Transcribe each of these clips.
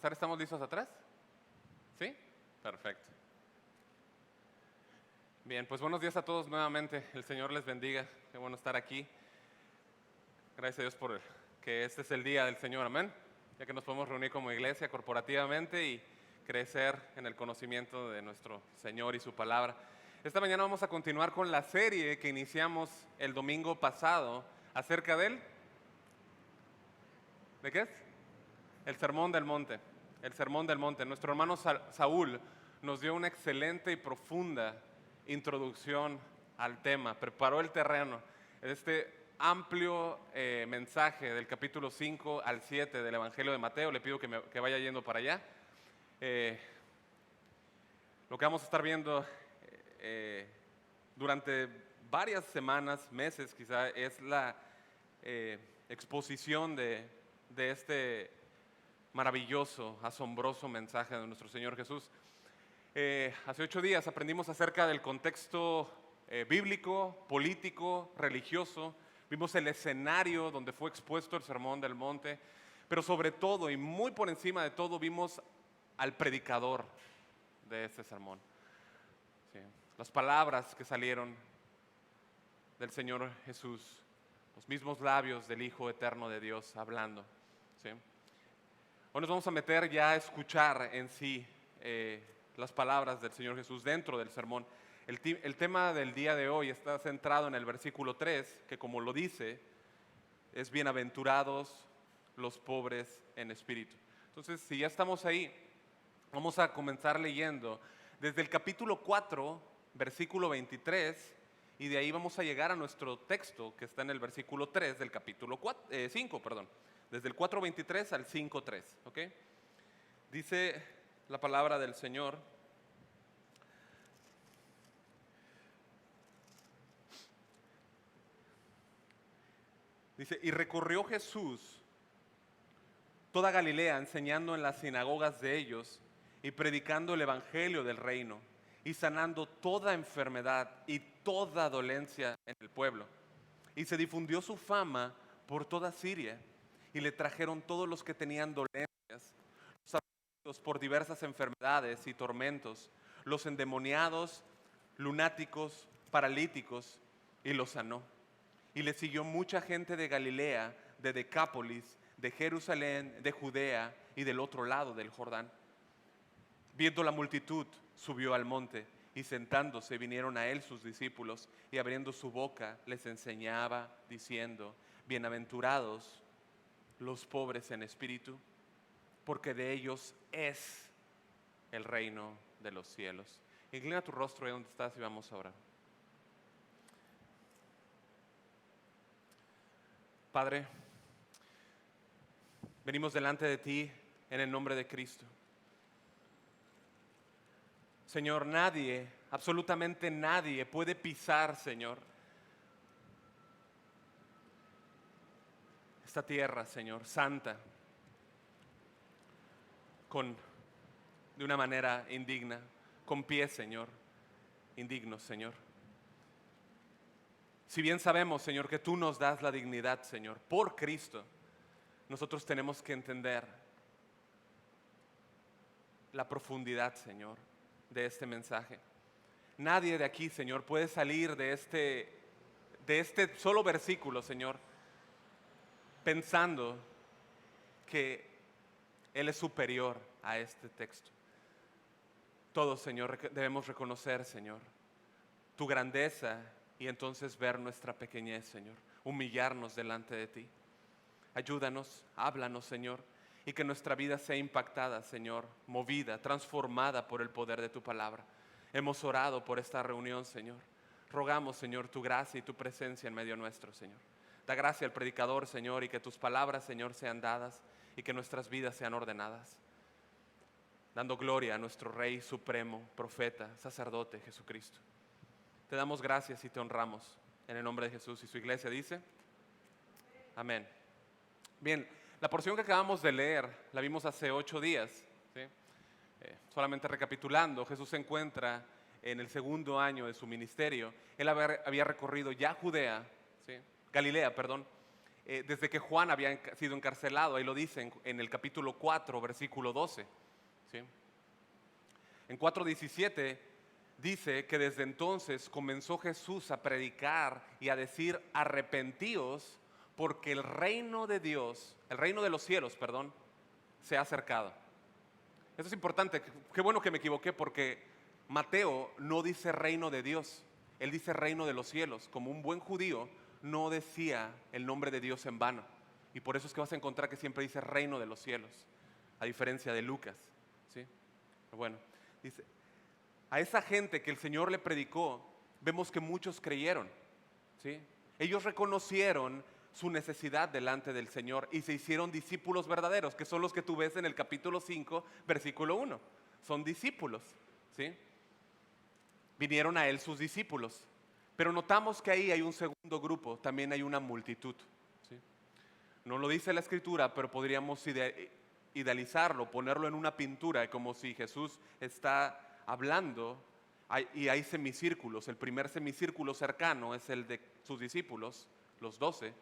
comenzar, ¿estamos listos atrás? ¿Sí? Perfecto. Bien, pues buenos días a todos nuevamente. El Señor les bendiga. Qué bueno estar aquí. Gracias a Dios por que este es el día del Señor, amén. Ya que nos podemos reunir como iglesia corporativamente y crecer en el conocimiento de nuestro Señor y su palabra. Esta mañana vamos a continuar con la serie que iniciamos el domingo pasado acerca de él. ¿De qué es? El Sermón del Monte. El Sermón del Monte. Nuestro hermano Saúl nos dio una excelente y profunda introducción al tema, preparó el terreno. Este amplio mensaje del capítulo 5 al 7 del Evangelio de Mateo, le pido que vaya yendo para allá. Lo que vamos a estar viendo durante varias semanas, meses quizá, es la exposición de este maravilloso, asombroso mensaje de nuestro Señor Jesús. Hace 8 días aprendimos acerca del contexto bíblico, político, religioso. Vimos el escenario donde fue expuesto el Sermón del Monte, pero sobre todo y muy por encima de todo vimos al predicador de ese sermón. Sí. Las palabras que salieron del Señor Jesús, los mismos labios del Hijo Eterno de Dios hablando. ¿Sí? Hoy nos vamos a meter ya a escuchar en sí las palabras del Señor Jesús dentro del sermón. El tema del día de hoy está centrado en el versículo 3, que como lo dice, es bienaventurados los pobres en espíritu. Entonces, si ya estamos ahí, vamos a comenzar leyendo desde el capítulo 4, versículo 23, y de ahí vamos a llegar a nuestro texto que está en el versículo 3 del capítulo 5, desde el 4:23 al 5:3, ¿ok? Dice la palabra del Señor: dice, y recorrió Jesús toda Galilea, enseñando en las sinagogas de ellos y predicando el evangelio del reino y sanando toda enfermedad y toda dolencia en el pueblo. Y se difundió su fama por toda Siria y le trajeron todos los que tenían dolencias, los afligidos por diversas enfermedades y tormentos, los endemoniados, lunáticos, paralíticos, y los sanó. Y le siguió mucha gente de Galilea, de Decápolis, de Jerusalén, de Judea y del otro lado del Jordán. Viendo la multitud, subió al monte, y sentándose vinieron a él sus discípulos, y abriendo su boca les enseñaba, diciendo: bienaventurados los pobres en espíritu, porque de ellos es el reino de los cielos. Inclina tu rostro ahí donde estás y vamos a orar. Padre, venimos delante de ti en el nombre de Cristo. Señor, nadie, absolutamente nadie puede pisar, Señor, esta tierra, Señor, santa, de una manera indigna, con pies, Señor, indignos, Señor. Si bien sabemos, Señor, que tú nos das la dignidad, Señor, por Cristo, nosotros tenemos que entender la profundidad, Señor, de este mensaje. Nadie de aquí, Señor, puede salir de este solo versículo, Señor, pensando que Él es superior a este texto. Todos, Señor, debemos reconocer, Señor, tu grandeza y entonces ver nuestra pequeñez, Señor, humillarnos delante de ti. Ayúdanos, háblanos, Señor, y que nuestra vida sea impactada, Señor, movida, transformada por el poder de tu palabra. Hemos orado por esta reunión, Señor. Rogamos, Señor, tu gracia y tu presencia en medio nuestro, Señor. Da gracia al predicador, Señor, y que tus palabras, Señor, sean dadas y que nuestras vidas sean ordenadas. Dando gloria a nuestro Rey Supremo, Profeta, Sacerdote, Jesucristo. Te damos gracias y te honramos en el nombre de Jesús. Y su iglesia dice: amén. Bien, la porción que acabamos de leer la vimos hace 8 días, ¿sí? Solamente recapitulando, Jesús se encuentra en el segundo año de su ministerio. Él había recorrido ya Galilea, desde que Juan había sido encarcelado. Ahí lo dice en el capítulo 4, versículo 12. ¿Sí? En 4:17 dice que desde entonces comenzó Jesús a predicar y a decir: arrepentíos, porque el reino de Dios, el reino de los cielos, perdón, se ha acercado. Eso es importante. Qué bueno que me equivoqué, porque Mateo no dice reino de Dios, él dice reino de los cielos. Como un buen judío, no decía el nombre de Dios en vano. Y por eso es que vas a encontrar que siempre dice reino de los cielos, a diferencia de Lucas. ¿Sí? Bueno, dice, a esa gente que el Señor le predicó, vemos que muchos creyeron. ¿Sí? Ellos reconocieron su necesidad delante del Señor y se hicieron discípulos verdaderos, que son los que tú ves en el capítulo 5, versículo 1. Son discípulos. ¿Sí? Vinieron a Él sus discípulos. Pero notamos que ahí hay un segundo grupo, también hay una multitud. ¿Sí? No lo dice la Escritura, pero podríamos idealizarlo, ponerlo en una pintura, como si Jesús está hablando y hay semicírculos. El primer semicírculo cercano es el de sus discípulos, los 12.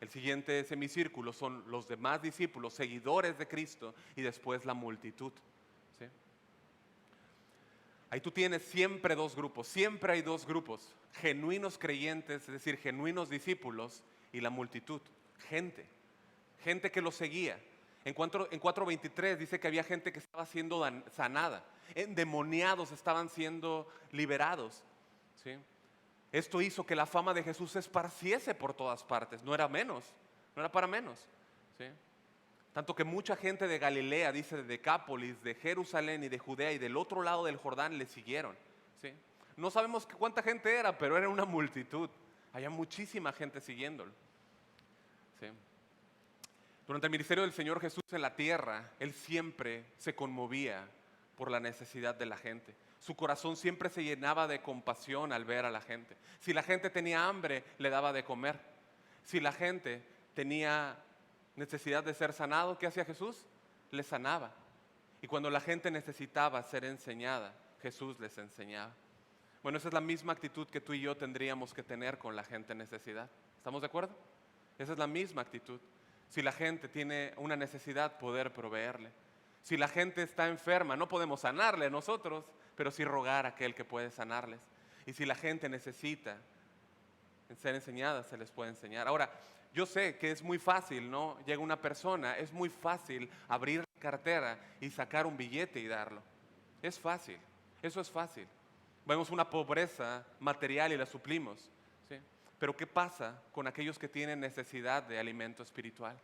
El siguiente semicírculo son los demás discípulos, seguidores de Cristo, y después la multitud. ¿Sí? Ahí tú tienes siempre dos grupos, siempre hay dos grupos: genuinos creyentes, es decir, genuinos discípulos, y la multitud, gente que los seguía. En 4:23 dice que había gente que estaba siendo sanada, endemoniados estaban siendo liberados. ¿Sí? Esto hizo que la fama de Jesús se esparciese por todas partes, no era menos, no era para menos. ¿Sí? Tanto que mucha gente de Galilea, dice, de Decápolis, de Jerusalén y de Judea y del otro lado del Jordán le siguieron. ¿Sí? No sabemos cuánta gente era, pero era una multitud. Había muchísima gente siguiéndolo. ¿Sí? Durante el ministerio del Señor Jesús en la tierra, Él siempre se conmovía por la necesidad de la gente. Su corazón siempre se llenaba de compasión al ver a la gente. Si la gente tenía hambre, le daba de comer. Si la gente tenía necesidad de ser sanado, ¿qué hacía Jesús? Les sanaba. Y cuando la gente necesitaba ser enseñada, Jesús les enseñaba. Bueno, esa es la misma actitud que tú y yo tendríamos que tener con la gente en necesidad. ¿Estamos de acuerdo? Esa es la misma actitud. Si la gente tiene una necesidad, poder proveerle. Si la gente está enferma, no podemos sanarle nosotros, pero sí rogar a aquel que puede sanarles. Y si la gente necesita ser enseñada, se les puede enseñar. Ahora, yo sé que es muy fácil, ¿no? Llega una persona, es muy fácil abrir la cartera y sacar un billete y darlo. Es fácil, eso es fácil. Vemos una pobreza material y la suplimos, ¿sí? Pero ¿qué pasa con aquellos que tienen necesidad de alimento espiritual?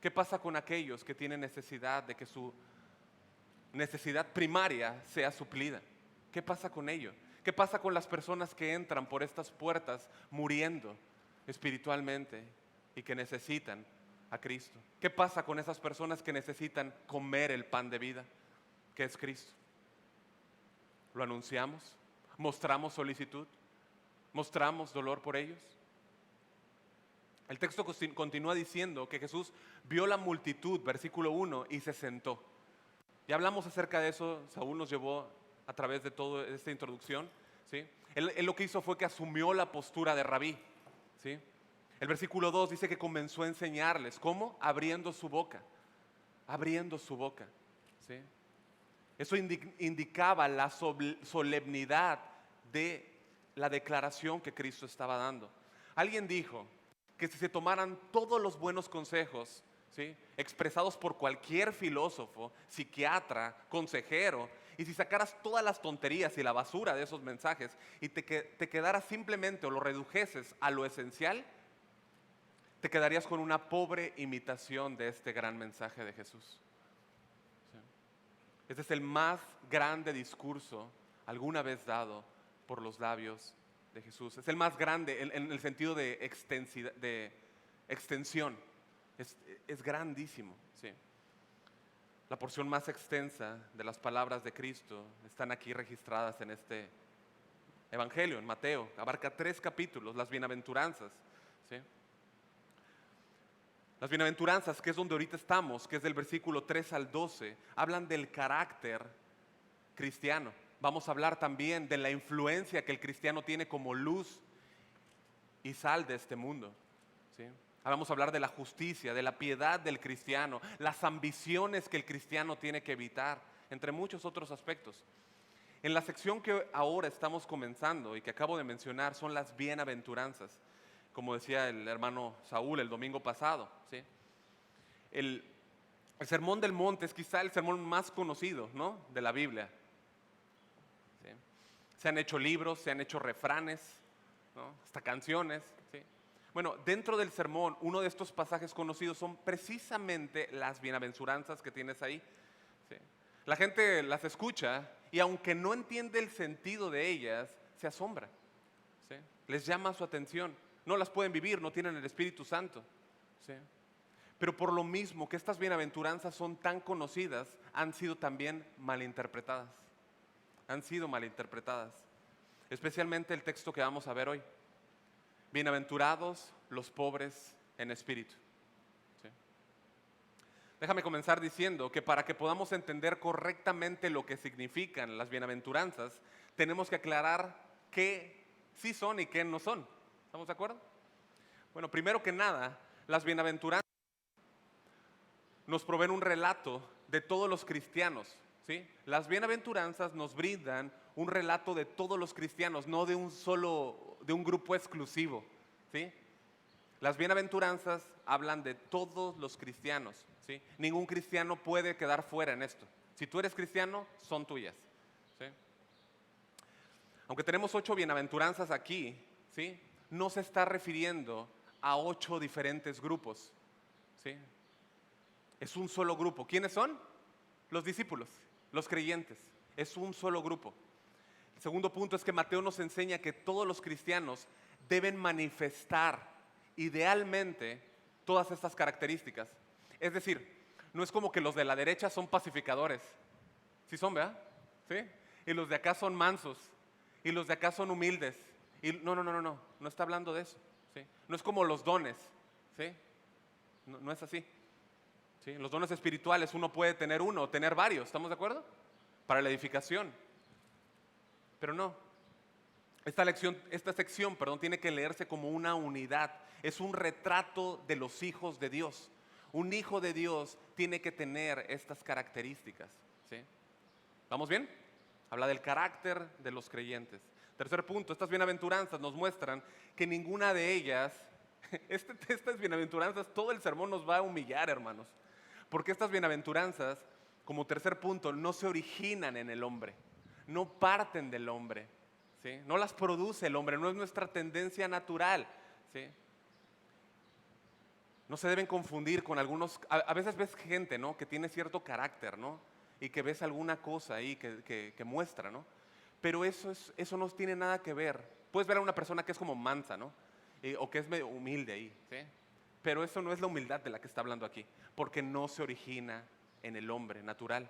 ¿Qué pasa con aquellos que tienen necesidad de que su necesidad primaria sea suplida? ¿Qué pasa con ello? ¿Qué pasa con las personas que entran por estas puertas muriendo espiritualmente y que necesitan a Cristo? ¿Qué pasa con esas personas que necesitan comer el pan de vida, que es Cristo? ¿Lo anunciamos? ¿Mostramos solicitud? ¿Mostramos dolor por ellos? El texto continúa diciendo que Jesús vio la multitud, versículo 1, y se sentó. Ya hablamos acerca de eso, Saúl nos llevó a través de toda esta introducción. ¿Sí? Él lo que hizo fue que asumió la postura de rabí. ¿Sí? El versículo 2 dice que comenzó a enseñarles. ¿Cómo? Abriendo su boca. Abriendo su boca. ¿Sí? Eso indicaba la solemnidad de la declaración que Cristo estaba dando. Alguien dijo que si se tomaran todos los buenos consejos, ¿sí?, expresados por cualquier filósofo, psiquiatra, consejero, y si sacaras todas las tonterías y la basura de esos mensajes y te quedaras simplemente o lo redujeses a lo esencial, te quedarías con una pobre imitación de este gran mensaje de Jesús. ¿Sí? Este es el más grande discurso alguna vez dado por los labios de Jesús. Es el más grande en el sentido de extensión. Es grandísimo. ¿Sí? La porción más extensa de las palabras de Cristo están aquí registradas en este Evangelio, en Mateo. Abarca 3 capítulos, las bienaventuranzas. ¿Sí? Las bienaventuranzas, que es donde ahorita estamos, que es del versículo 3 al 12, hablan del carácter cristiano. Vamos a hablar también de la influencia que el cristiano tiene como luz y sal de este mundo. ¿Sí? Vamos a hablar de la justicia, de la piedad del cristiano, las ambiciones que el cristiano tiene que evitar, entre muchos otros aspectos. En la sección que ahora estamos comenzando y que acabo de mencionar son las bienaventuranzas, como decía el hermano Saúl el domingo pasado, ¿sí? El Sermón del Monte es quizá el sermón más conocido, ¿no?, de la Biblia. ¿Sí? Se han hecho libros, se han hecho refranes, ¿no?, hasta canciones. ¿Sí? Bueno, dentro del sermón, uno de estos pasajes conocidos son precisamente las bienaventuranzas que tienes ahí. ¿Sí? La gente las escucha y aunque no entiende el sentido de ellas, se asombra. ¿Sí? Les llama su atención. No las pueden vivir, no tienen el Espíritu Santo. ¿Sí? Pero por lo mismo que estas bienaventuranzas son tan conocidas, han sido también malinterpretadas. Han sido malinterpretadas. Especialmente el texto que vamos a ver hoy. Bienaventurados los pobres en espíritu. ¿Sí? Déjame comenzar diciendo que para que podamos entender correctamente lo que significan las bienaventuranzas, tenemos que aclarar qué sí son y qué no son. ¿Estamos de acuerdo? Bueno, primero que nada, las bienaventuranzas nos proveen un relato de todos los cristianos. ¿Sí? Las bienaventuranzas nos brindan un relato de todos los cristianos, no de un grupo exclusivo. ¿Sí? Las bienaventuranzas hablan de todos los cristianos. ¿Sí? Ningún cristiano puede quedar fuera en esto. Si tú eres cristiano, son tuyas. ¿Sí? Aunque tenemos 8 bienaventuranzas aquí, ¿sí?, no se está refiriendo a 8 diferentes grupos. ¿Sí? Es un solo grupo. ¿Quiénes son? Los discípulos, los creyentes. Es un solo grupo. El segundo punto es que Mateo nos enseña que todos los cristianos deben manifestar idealmente todas estas características. Es decir, no es como que los de la derecha son pacificadores. ¿Sí son, verdad? ¿Sí? Y los de acá son mansos. Y los de acá son humildes. Y no está hablando de eso. ¿Sí? No es como los dones. ¿Sí? No es así. ¿Sí? Los dones espirituales uno puede tener uno o tener varios, ¿estamos de acuerdo? Para la edificación. Pero no. Esta sección, tiene que leerse como una unidad. Es un retrato de los hijos de Dios. Un hijo de Dios tiene que tener estas características. ¿Sí? ¿Vamos bien? Habla del carácter de los creyentes. Tercer punto, estas bienaventuranzas nos muestran que ninguna de ellas, estas bienaventuranzas, todo el sermón nos va a humillar, hermanos. Porque estas bienaventuranzas, como tercer punto, no se originan en el hombre, no parten del hombre, ¿sí? No las produce el hombre, no es nuestra tendencia natural, ¿sí? No se deben confundir con algunos, a veces ves gente, ¿no?, que tiene cierto carácter, ¿no?, y que ves alguna cosa ahí que muestra, ¿no? Pero eso no tiene nada que ver. Puedes ver a una persona que es como mansa, ¿no?, o que es medio humilde ahí, ¿sí? Pero eso no es la humildad de la que está hablando aquí, porque no se origina en el hombre natural.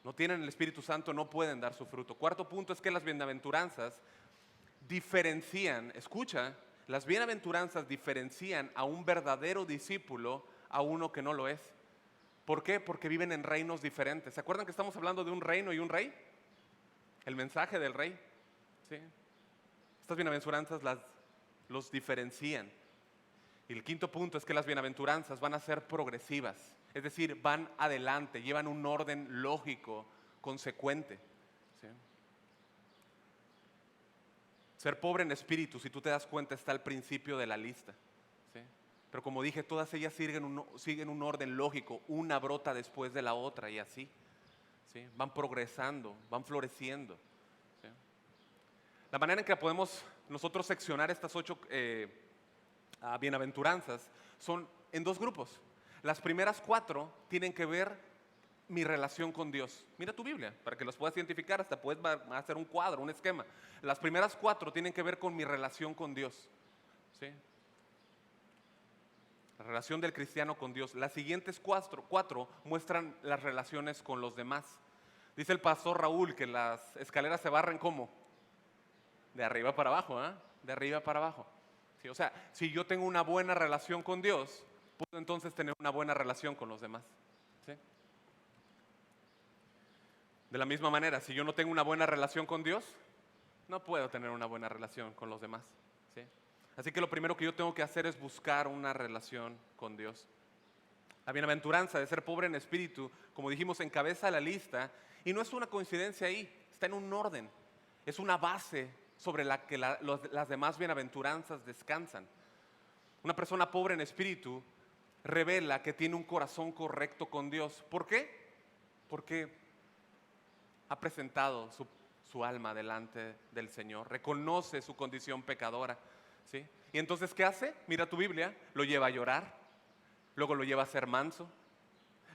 No tienen el Espíritu Santo, no pueden dar su fruto. Cuarto punto es que las bienaventuranzas diferencian, escucha, las bienaventuranzas diferencian a un verdadero discípulo a uno que no lo es. ¿Por qué? Porque viven en reinos diferentes. ¿Se acuerdan que estamos hablando de un reino y un rey? El mensaje del rey. ¿Sí? Estas bienaventuranzas los diferencian. Y el quinto punto es que las bienaventuranzas van a ser progresivas, es decir, van adelante, llevan un orden lógico, consecuente. ¿Sí? Ser pobre en espíritu, si tú te das cuenta, está al principio de la lista. ¿Sí? Pero como dije, todas ellas siguen un orden lógico, una brota después de la otra y así. ¿Sí? Van progresando, van floreciendo. ¿Sí? La manera en que podemos nosotros seccionar estas 8 bienaventuranzas son en 2 grupos. Las primeras 4 tienen que ver mi relación con Dios. Mira tu Biblia para que los puedas identificar, hasta puedes hacer un cuadro, un esquema. Las primeras 4 tienen que ver con mi relación con Dios. ¿Sí? La relación del cristiano con Dios. Las siguientes 4 muestran las relaciones con los demás. Dice el pastor Raúl que las escaleras se barren ¿cómo? De arriba para abajo, ¿eh? De arriba para abajo. ¿Sí? O sea, si yo tengo una buena relación con Dios, puedo entonces tener una buena relación con los demás. ¿Sí? De la misma manera, si yo no tengo una buena relación con Dios, no puedo tener una buena relación con los demás. ¿Sí? Así que lo primero que yo tengo que hacer es buscar una relación con Dios. La bienaventuranza de ser pobre en espíritu, como dijimos, encabeza la lista y no es una coincidencia ahí, está en un orden. Es una base sobre la que las demás bienaventuranzas descansan. Una persona pobre en espíritu revela que tiene un corazón correcto con Dios. ¿Por qué? Porque ha presentado su alma delante del Señor, reconoce su condición pecadora, ¿sí? Y entonces, ¿qué hace? Mira tu Biblia, lo lleva a llorar, luego lo lleva a ser manso,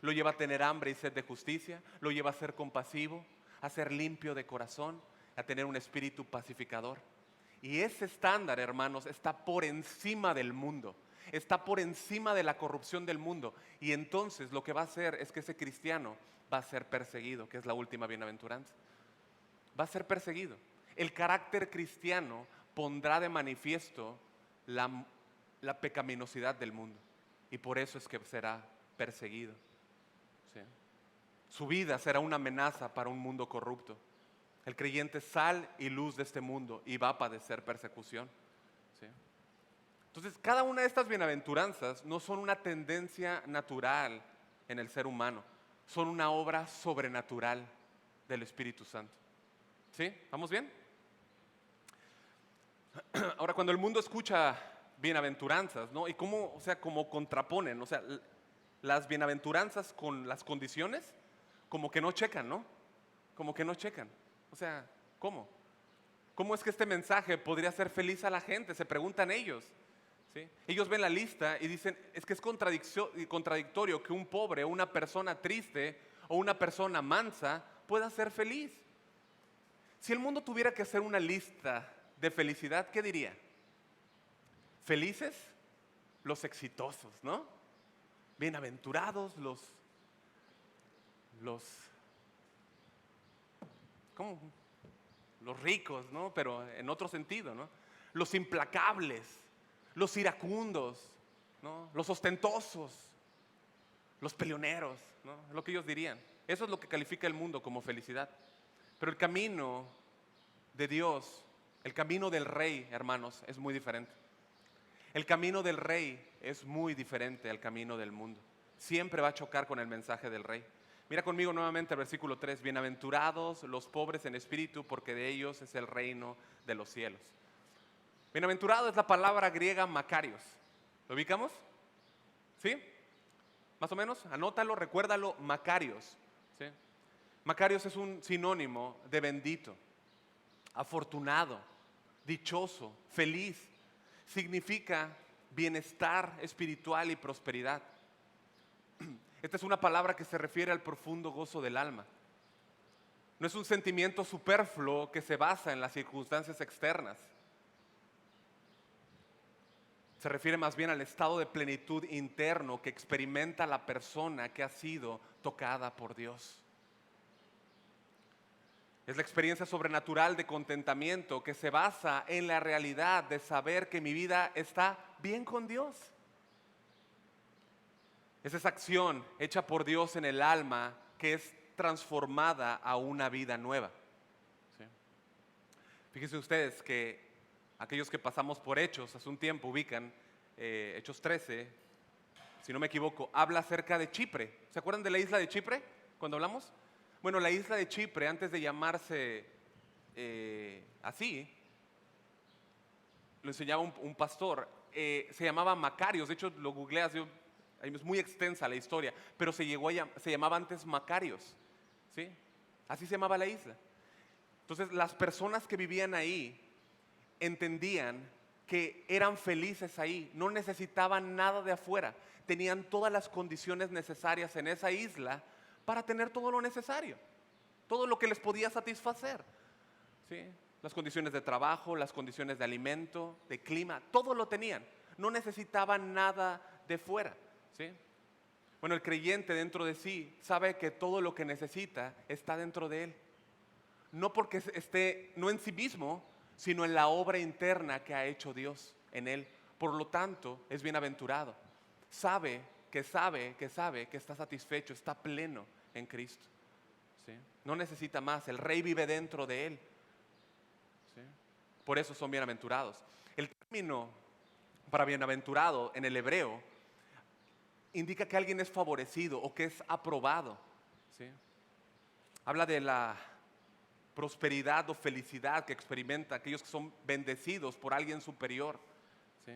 lo lleva a tener hambre y sed de justicia, lo lleva a ser compasivo, a ser limpio de corazón, a tener un espíritu pacificador. Y ese estándar, hermanos, está por encima del mundo, está por encima de la corrupción del mundo. Y entonces lo que va a hacer es que ese cristiano va a ser perseguido, que es la última bienaventuranza. Va a ser perseguido. El carácter cristiano pondrá de manifiesto la pecaminosidad del mundo. Y por eso es que será perseguido. ¿Sí? Su vida será una amenaza para un mundo corrupto. El creyente es sal y luz de este mundo y va a padecer persecución. ¿Sí? Entonces, cada una de estas bienaventuranzas no son una tendencia natural en el ser humano, son una obra sobrenatural del Espíritu Santo. ¿Sí? ¿Vamos bien? Ahora, cuando el mundo escucha bienaventuranzas, ¿no? Y cómo, o sea, cómo contraponen, o sea, las bienaventuranzas con las condiciones, como que no checan, ¿no? Como que no checan. O sea, ¿cómo? ¿Cómo es que este mensaje podría hacer feliz a la gente? Se preguntan ellos. ¿Sí? Ellos ven la lista y dicen, es que es contradictorio que un pobre o una persona triste o una persona mansa pueda ser feliz. Si el mundo tuviera que hacer una lista de felicidad, ¿qué diría? Felices los exitosos, ¿no? Bienaventurados ¿cómo? Los ricos, ¿no? Pero en otro sentido, ¿no? Los implacables, los iracundos, ¿no? Los ostentosos, los peleoneros, ¿no? Es lo que ellos dirían. Eso es lo que califica el mundo como felicidad. Pero el camino de Dios, el camino del rey, hermanos, es muy diferente. El camino del rey es muy diferente al camino del mundo. Siempre va a chocar con el mensaje del rey. Mira conmigo nuevamente el versículo 3. Bienaventurados los pobres en espíritu, porque de ellos es el reino de los cielos. Bienaventurado es la palabra griega makarios. ¿Lo ubicamos? ¿Sí? Más o menos, anótalo, recuérdalo, makarios. ¿Sí? Makarios es un sinónimo de bendito, afortunado, dichoso, feliz. Significa bienestar espiritual y prosperidad. Esta es una palabra que se refiere al profundo gozo del alma. No es un sentimiento superfluo que se basa en las circunstancias externas. Se refiere más bien al estado de plenitud interno que experimenta la persona que ha sido tocada por Dios. Es la experiencia sobrenatural de contentamiento que se basa en la realidad de saber que mi vida está bien con Dios. Es esa acción hecha por Dios en el alma que es transformada a una vida nueva. ¿Sí? Fíjense ustedes que aquellos que pasamos por Hechos hace un tiempo ubican Hechos 13, si no me equivoco, habla acerca de Chipre. ¿Se acuerdan de la isla de Chipre cuando hablamos? Bueno, la isla de Chipre, antes de llamarse así, lo enseñaba un pastor, se llamaba Macarios. De hecho, lo googleas, es muy extensa la historia, pero se llamaba antes Macarios, ¿sí? Así se llamaba la isla. Entonces, las personas que vivían ahí entendían que eran felices ahí, no necesitaban nada de afuera, tenían todas las condiciones necesarias en esa isla para tener todo lo necesario, todo lo que les podía satisfacer, ¿sí? Las condiciones de trabajo, las condiciones de alimento, de clima, todo lo tenían, no necesitaban nada de fuera, ¿sí? Bueno, el creyente dentro de sí sabe que todo lo que necesita está dentro de él, no porque esté, no en sí mismo, sino en la obra interna que ha hecho Dios en él. Por lo tanto, es bienaventurado. Sabe que está satisfecho, está pleno en Cristo. ¿Sí? No necesita más, el Rey vive dentro de él. ¿Sí? Por eso son bienaventurados. El término Para bienaventurado en el hebreo indica que alguien es favorecido o que es aprobado, ¿sí? Habla de la prosperidad o felicidad que experimenta aquellos que son bendecidos por alguien superior, ¿sí?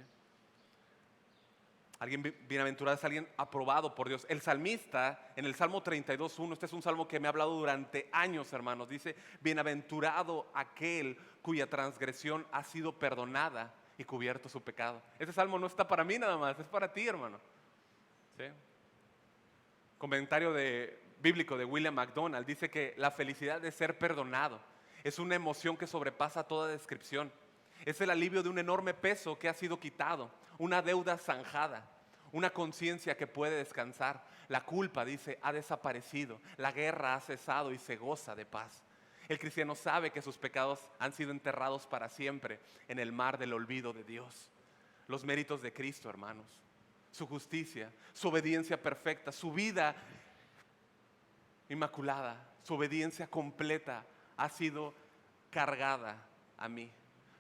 Alguien bienaventurado es alguien aprobado por Dios. El salmista en el Salmo 32:1, este es un salmo que me ha hablado durante años, hermanos, dice: bienaventurado aquel cuya transgresión ha sido perdonada y cubierto su pecado. Este salmo no está para mí nada más, es para ti, hermano, ¿sí? Comentario bíblico de William MacDonald dice que la felicidad de ser perdonado es una emoción que sobrepasa toda descripción. Es el alivio de un enorme peso que ha sido quitado, una deuda zanjada, una conciencia que puede descansar. La culpa, dice, ha desaparecido, la guerra ha cesado y se goza de paz. El cristiano sabe que sus pecados han sido enterrados para siempre en el mar del olvido de Dios. Los méritos de Cristo, hermanos, su justicia, su obediencia perfecta, su vida inmaculada, su obediencia completa ha sido cargada a mí.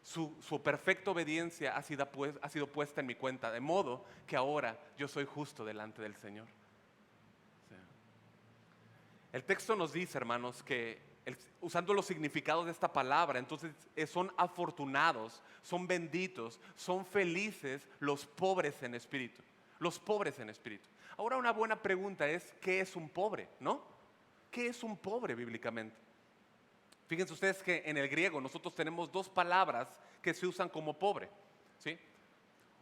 Su perfecta obediencia ha sido puesta en mi cuenta, de modo que ahora yo soy justo delante del Señor. Sí. El texto nos dice, hermanos, que usando los significados de esta palabra, entonces son afortunados, son benditos, son felices los pobres en espíritu. Los pobres en espíritu. Ahora, una buena pregunta es: ¿qué es un pobre? ¿No? ¿Qué es un pobre bíblicamente? Fíjense ustedes que en el griego nosotros tenemos dos palabras que se usan como pobre, ¿sí?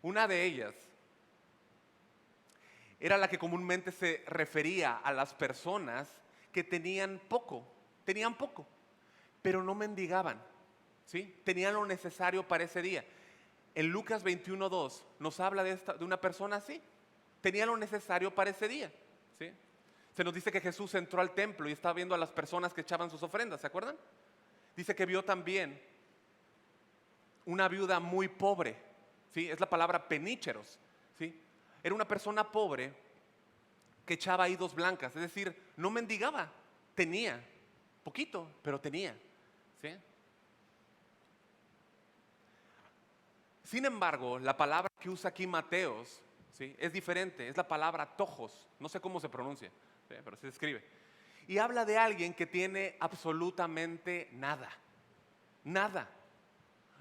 Una de ellas era la que comúnmente se refería a las personas que tenían poco, pero no mendigaban, ¿sí? Tenían lo necesario para ese día. En Lucas 21:2 nos habla de una persona así, tenía lo necesario para ese día, ¿sí? Se nos dice que Jesús entró al templo y estaba viendo a las personas que echaban sus ofrendas, ¿se acuerdan? Dice que vio también una viuda muy pobre, ¿sí? Es la palabra penícheros, ¿sí? Era una persona pobre que echaba ahí 2 blancas, es decir, no mendigaba, tenía, poquito, pero tenía, ¿sí? Sin embargo, la palabra que usa aquí Mateos, ¿sí?, es diferente, es la palabra tojos, no sé cómo se pronuncia, ¿sí?, pero se escribe. Y habla de alguien que tiene absolutamente nada, nada,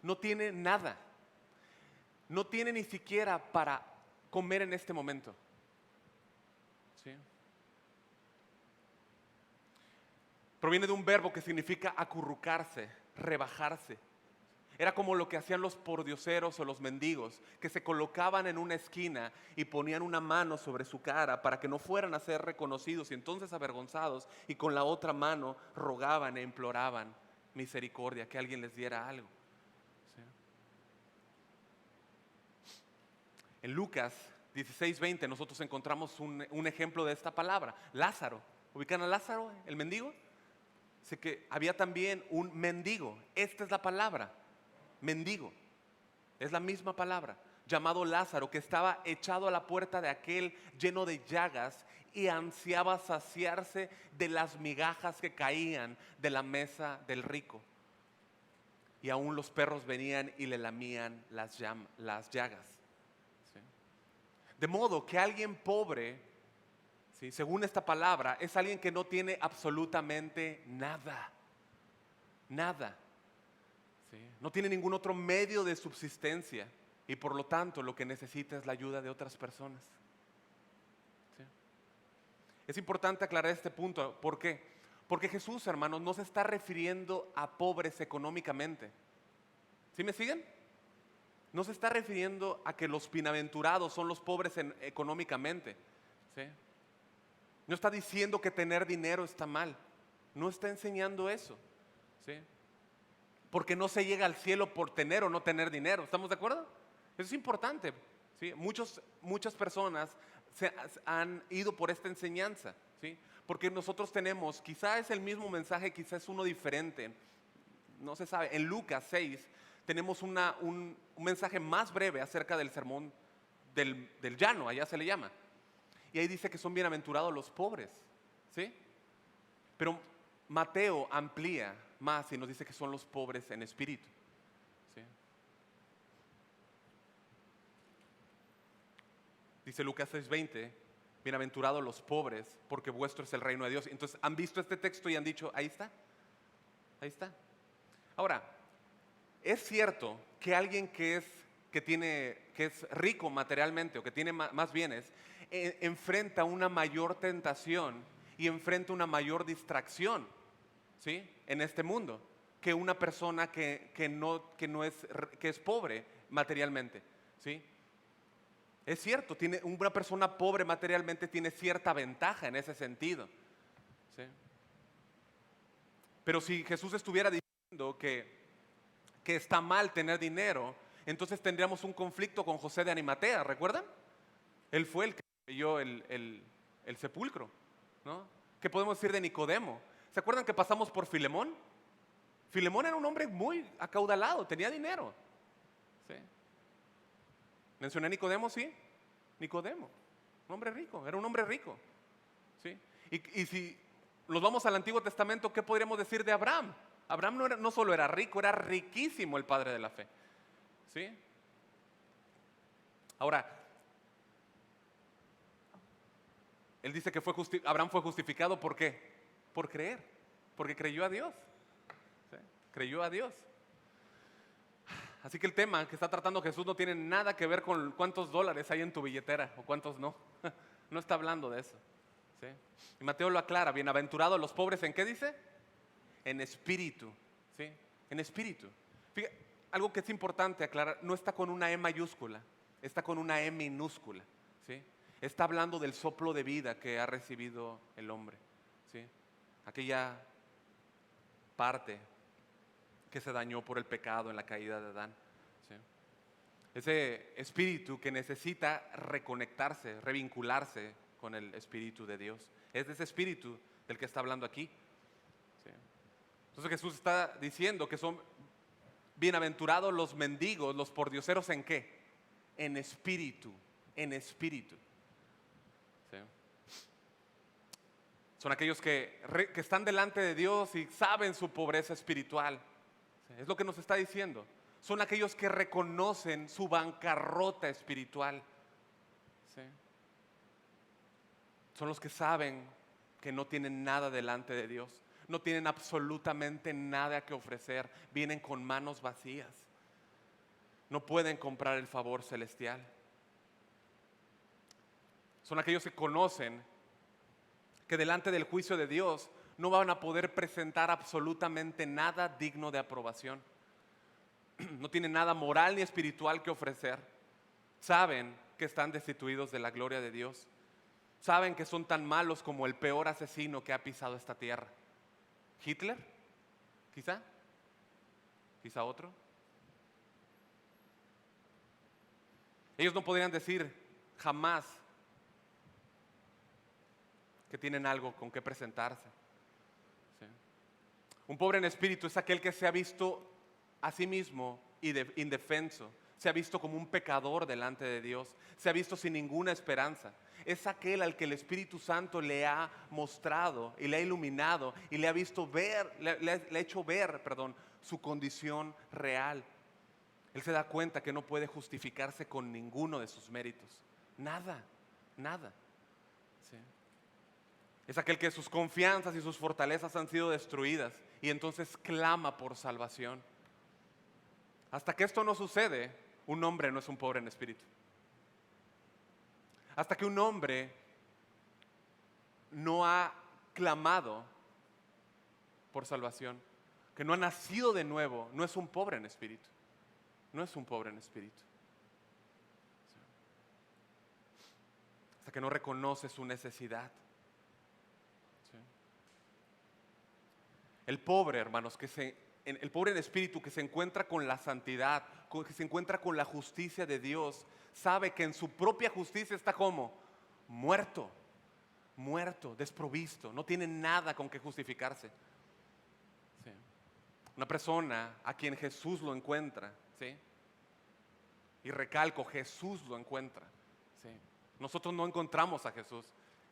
no tiene nada, no tiene ni siquiera para comer en este momento, ¿sí? Proviene de un verbo que significa acurrucarse, rebajarse. Era como lo que hacían los pordioseros o los mendigos, que se colocaban en una esquina y ponían una mano sobre su cara para que no fueran a ser reconocidos y entonces avergonzados, y con la otra mano rogaban e imploraban misericordia, que alguien les diera algo, ¿sí? En Lucas 16:20 nosotros encontramos un ejemplo de esta palabra. Lázaro, ¿ubican a Lázaro, el mendigo? Dice que había también un mendigo, esta es la palabra, mendigo, es la misma palabra, llamado Lázaro, que estaba echado a la puerta de aquel lleno de llagas y ansiaba saciarse de las migajas que caían de la mesa del rico. Y aún los perros venían y le lamían las llagas, ¿sí? De modo que alguien pobre, ¿sí?, según esta palabra, es alguien que no tiene absolutamente nada, nada. ¿Sí? No tiene ningún otro medio de subsistencia y por lo tanto lo que necesita es la ayuda de otras personas, ¿sí? Es importante aclarar este punto. ¿Por qué? Porque Jesús, hermanos, no se está refiriendo a pobres económicamente. ¿Sí me siguen? No se está refiriendo a que los bienaventurados son los pobres económicamente, ¿sí? No está diciendo que tener dinero está mal. No está enseñando eso, ¿sí? Porque no se llega al cielo por tener o no tener dinero, ¿estamos de acuerdo? Eso es importante, ¿sí? Muchas personas han ido por esta enseñanza, ¿sí? Porque nosotros tenemos, quizá es el mismo mensaje, quizá es uno diferente, no se sabe. En Lucas 6 tenemos un mensaje más breve acerca del sermón del llano, allá se le llama. Y ahí dice que son bienaventurados los pobres, ¿sí? Pero Mateo amplía más y nos dice que son los pobres en espíritu, ¿sí? Dice Lucas 6:20, bienaventurados los pobres, porque vuestro es el reino de Dios. Entonces, han visto este texto y han dicho, ahí está, ahí está. Ahora, es cierto que alguien que es rico materialmente o que tiene más bienes, enfrenta una mayor tentación y enfrenta una mayor distracción, ¿sí?, en este mundo, que una persona que es pobre materialmente, ¿sí? Es cierto, una persona pobre materialmente tiene cierta ventaja en ese sentido, ¿sí? Pero si Jesús estuviera diciendo que está mal tener dinero, entonces tendríamos un conflicto con José de Arimatea, ¿recuerdan? Él fue el que leyó el sepulcro, ¿no? ¿Qué podemos decir de Nicodemo? ¿Se acuerdan que pasamos por Filemón? Filemón era un hombre muy acaudalado, tenía dinero, ¿sí? ¿Mencioné a Nicodemo? Sí, Nicodemo, un hombre rico, era un hombre rico, ¿sí? Y si nos vamos al Antiguo Testamento, ¿qué podríamos decir de Abraham? Abraham no solo era rico, era riquísimo, el padre de la fe, ¿sí? Ahora, él dice que Abraham fue justificado, ¿por qué? Por creer, porque creyó a Dios, ¿sí? Creyó a Dios. Así que el tema que está tratando Jesús no tiene nada que ver con cuántos dólares hay en tu billetera o cuántos no. No está hablando de eso, ¿sí? Y Mateo lo aclara, bienaventurados los pobres, ¿en qué dice? En espíritu, ¿sí? En espíritu. Fíjate, algo que es importante aclarar, no está con una E mayúscula, está con una E minúscula, ¿sí? Está hablando del soplo de vida que ha recibido el hombre, ¿sí? Aquella parte que se dañó por el pecado en la caída de Adán, ¿sí? Ese espíritu que necesita reconectarse, revincularse con el Espíritu de Dios. Es de ese espíritu del que está hablando aquí, ¿sí? Entonces Jesús está diciendo que son bienaventurados los mendigos, los pordioseros, ¿en qué? En espíritu, en espíritu, ¿sí? Son aquellos que están delante de Dios y saben su pobreza espiritual, ¿sí? Es lo que nos está diciendo. Son aquellos que reconocen su bancarrota espiritual, ¿sí? Son los que saben que no tienen nada delante de Dios, no tienen absolutamente nada que ofrecer, vienen con manos vacías, no pueden comprar el favor celestial. Son aquellos que conocen que delante del juicio de Dios no van a poder presentar absolutamente nada digno de aprobación. No tienen nada moral ni espiritual que ofrecer. Saben que están destituidos de la gloria de Dios. Saben que son tan malos como el peor asesino que ha pisado esta tierra. ¿Hitler? ¿Quizá? ¿Quizá otro? Ellos no podrían decir jamás que tienen algo con que presentarse, ¿sí? Un pobre en espíritu es aquel que se ha visto a sí mismo indefenso, se ha visto como un pecador delante de Dios, se ha visto sin ninguna esperanza. Es aquel al que el Espíritu Santo le ha mostrado y le ha iluminado y le ha visto ver, le ha hecho ver, su condición real. Él se da cuenta que no puede justificarse con ninguno de sus méritos, nada, nada, ¿sí? Es aquel que sus confianzas y sus fortalezas han sido destruidas y entonces clama por salvación. Hasta que esto no sucede, un hombre no es un pobre en espíritu. Hasta que un hombre no ha clamado por salvación, que no ha nacido de nuevo, no es un pobre en espíritu. No es un pobre en espíritu. Hasta que no reconoce su necesidad. ¿Sí? El pobre, hermanos, el pobre en espíritu que se encuentra con la santidad, que se encuentra con la justicia de Dios, sabe que en su propia justicia está como muerto, desprovisto, no tiene nada con que justificarse. ¿Sí? Una persona a quien Jesús lo encuentra, ¿sí? Y recalco, Jesús lo encuentra, ¿sí? Nosotros no encontramos a Jesús,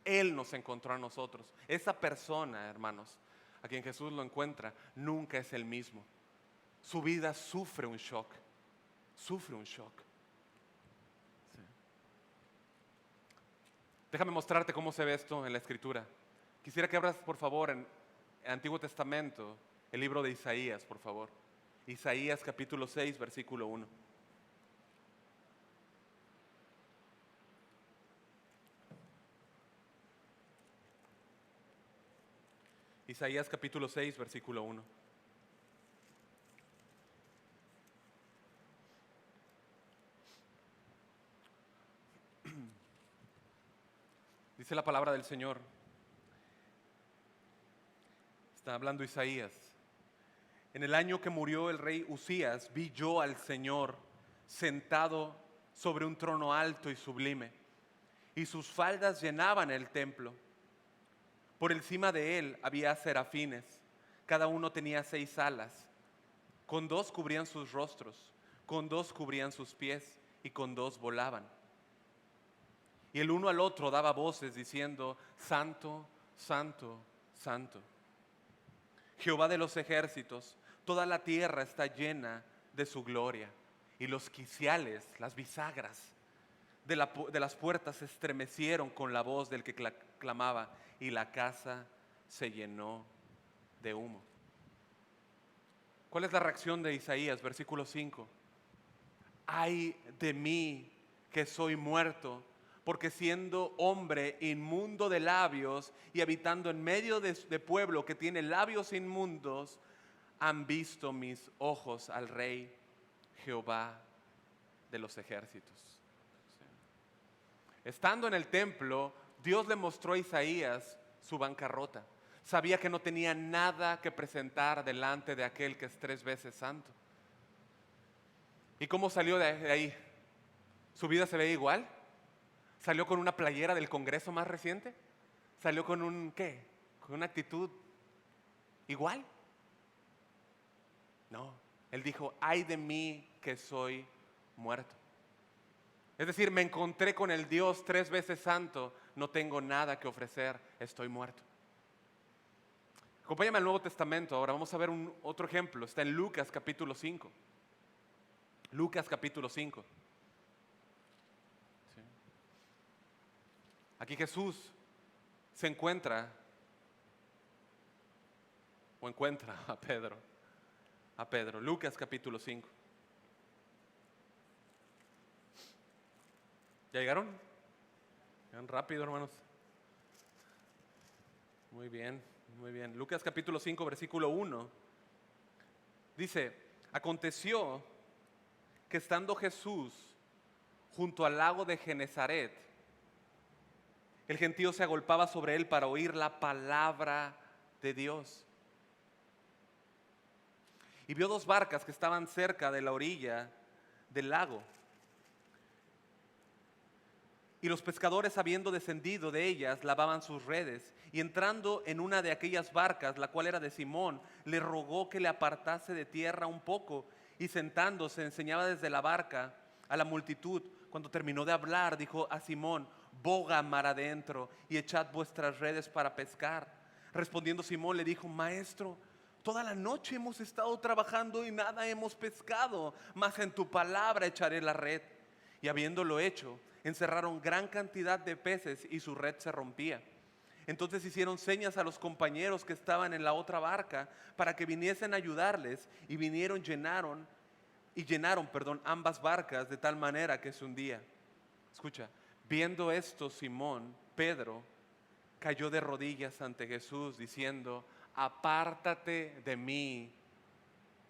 Él nos encontró a nosotros. Esa persona, hermanos, a quien Jesús lo encuentra, nunca es el mismo. Su vida sufre un shock, ¿sí? Déjame mostrarte cómo se ve esto en la Escritura. Quisiera que abras, por favor, en el Antiguo Testamento, el libro de Isaías, por favor. Isaías capítulo 6, versículo 1. Isaías capítulo 6, versículo 1. Dice la palabra del Señor. Está hablando Isaías. En el año que murió el rey Usías, vi yo al Señor sentado sobre un trono alto y sublime, y sus faldas llenaban el templo. Por encima de él había serafines, cada uno tenía 6 alas. Con 2 cubrían sus rostros, con 2 cubrían sus pies, y con 2 volaban. Y el uno al otro daba voces diciendo: Santo, Santo, Santo, Jehová de los ejércitos, toda la tierra está llena de su gloria. Y los quiciales, las bisagras de las puertas se estremecieron con la voz del que clamaba, y la casa se llenó de humo. ¿Cuál es la reacción de Isaías? Versículo 5. Ay de mí que soy muerto, porque siendo hombre inmundo de labios y habitando en medio de pueblo que tiene labios inmundos, han visto mis ojos al Rey Jehová de los ejércitos. Estando en el templo, Dios le mostró a Isaías su bancarrota. Sabía que no tenía nada que presentar delante de aquel que es 3 veces santo. ¿Y cómo salió de ahí? ¿Su vida se ve igual? ¿Salió con una playera del Congreso más reciente? ¿Salió con un qué? ¿Con una actitud igual? No, él dijo: ay de mí que soy muerto. Es decir, me encontré con el Dios 3 veces santo, no tengo nada que ofrecer, estoy muerto. Acompáñame al Nuevo Testamento ahora, vamos a ver otro ejemplo. Está en Lucas capítulo 5. Lucas capítulo 5. ¿Sí? Aquí Jesús se encuentra a Pedro. Lucas capítulo 5. ¿Ya llegaron? Llegan rápido, hermanos. Muy bien, muy bien. Lucas capítulo 5, versículo 1. Dice: aconteció que estando Jesús junto al lago de Genezaret, el gentío se agolpaba sobre él para oír la palabra de Dios. Y vio 2 barcas que estaban cerca de la orilla del lago. Y los pescadores, habiendo descendido de ellas, lavaban sus redes. Y entrando en una de aquellas barcas, la cual era de Simón, le rogó que le apartase de tierra un poco. Y sentándose, enseñaba desde la barca a la multitud. Cuando terminó de hablar, dijo a Simón: boga mar adentro y echad vuestras redes para pescar. Respondiendo Simón le dijo: Maestro, toda la noche hemos estado trabajando y nada hemos pescado, mas en tu palabra echaré la red. Y habiéndolo hecho, encerraron gran cantidad de peces y su red se rompía. Entonces hicieron señas a los compañeros que estaban en la otra barca para que viniesen a ayudarles, y llenaron ambas barcas de tal manera que se hundía. Escucha, viendo esto, Simón Pedro cayó de rodillas ante Jesús diciendo: apártate de mí,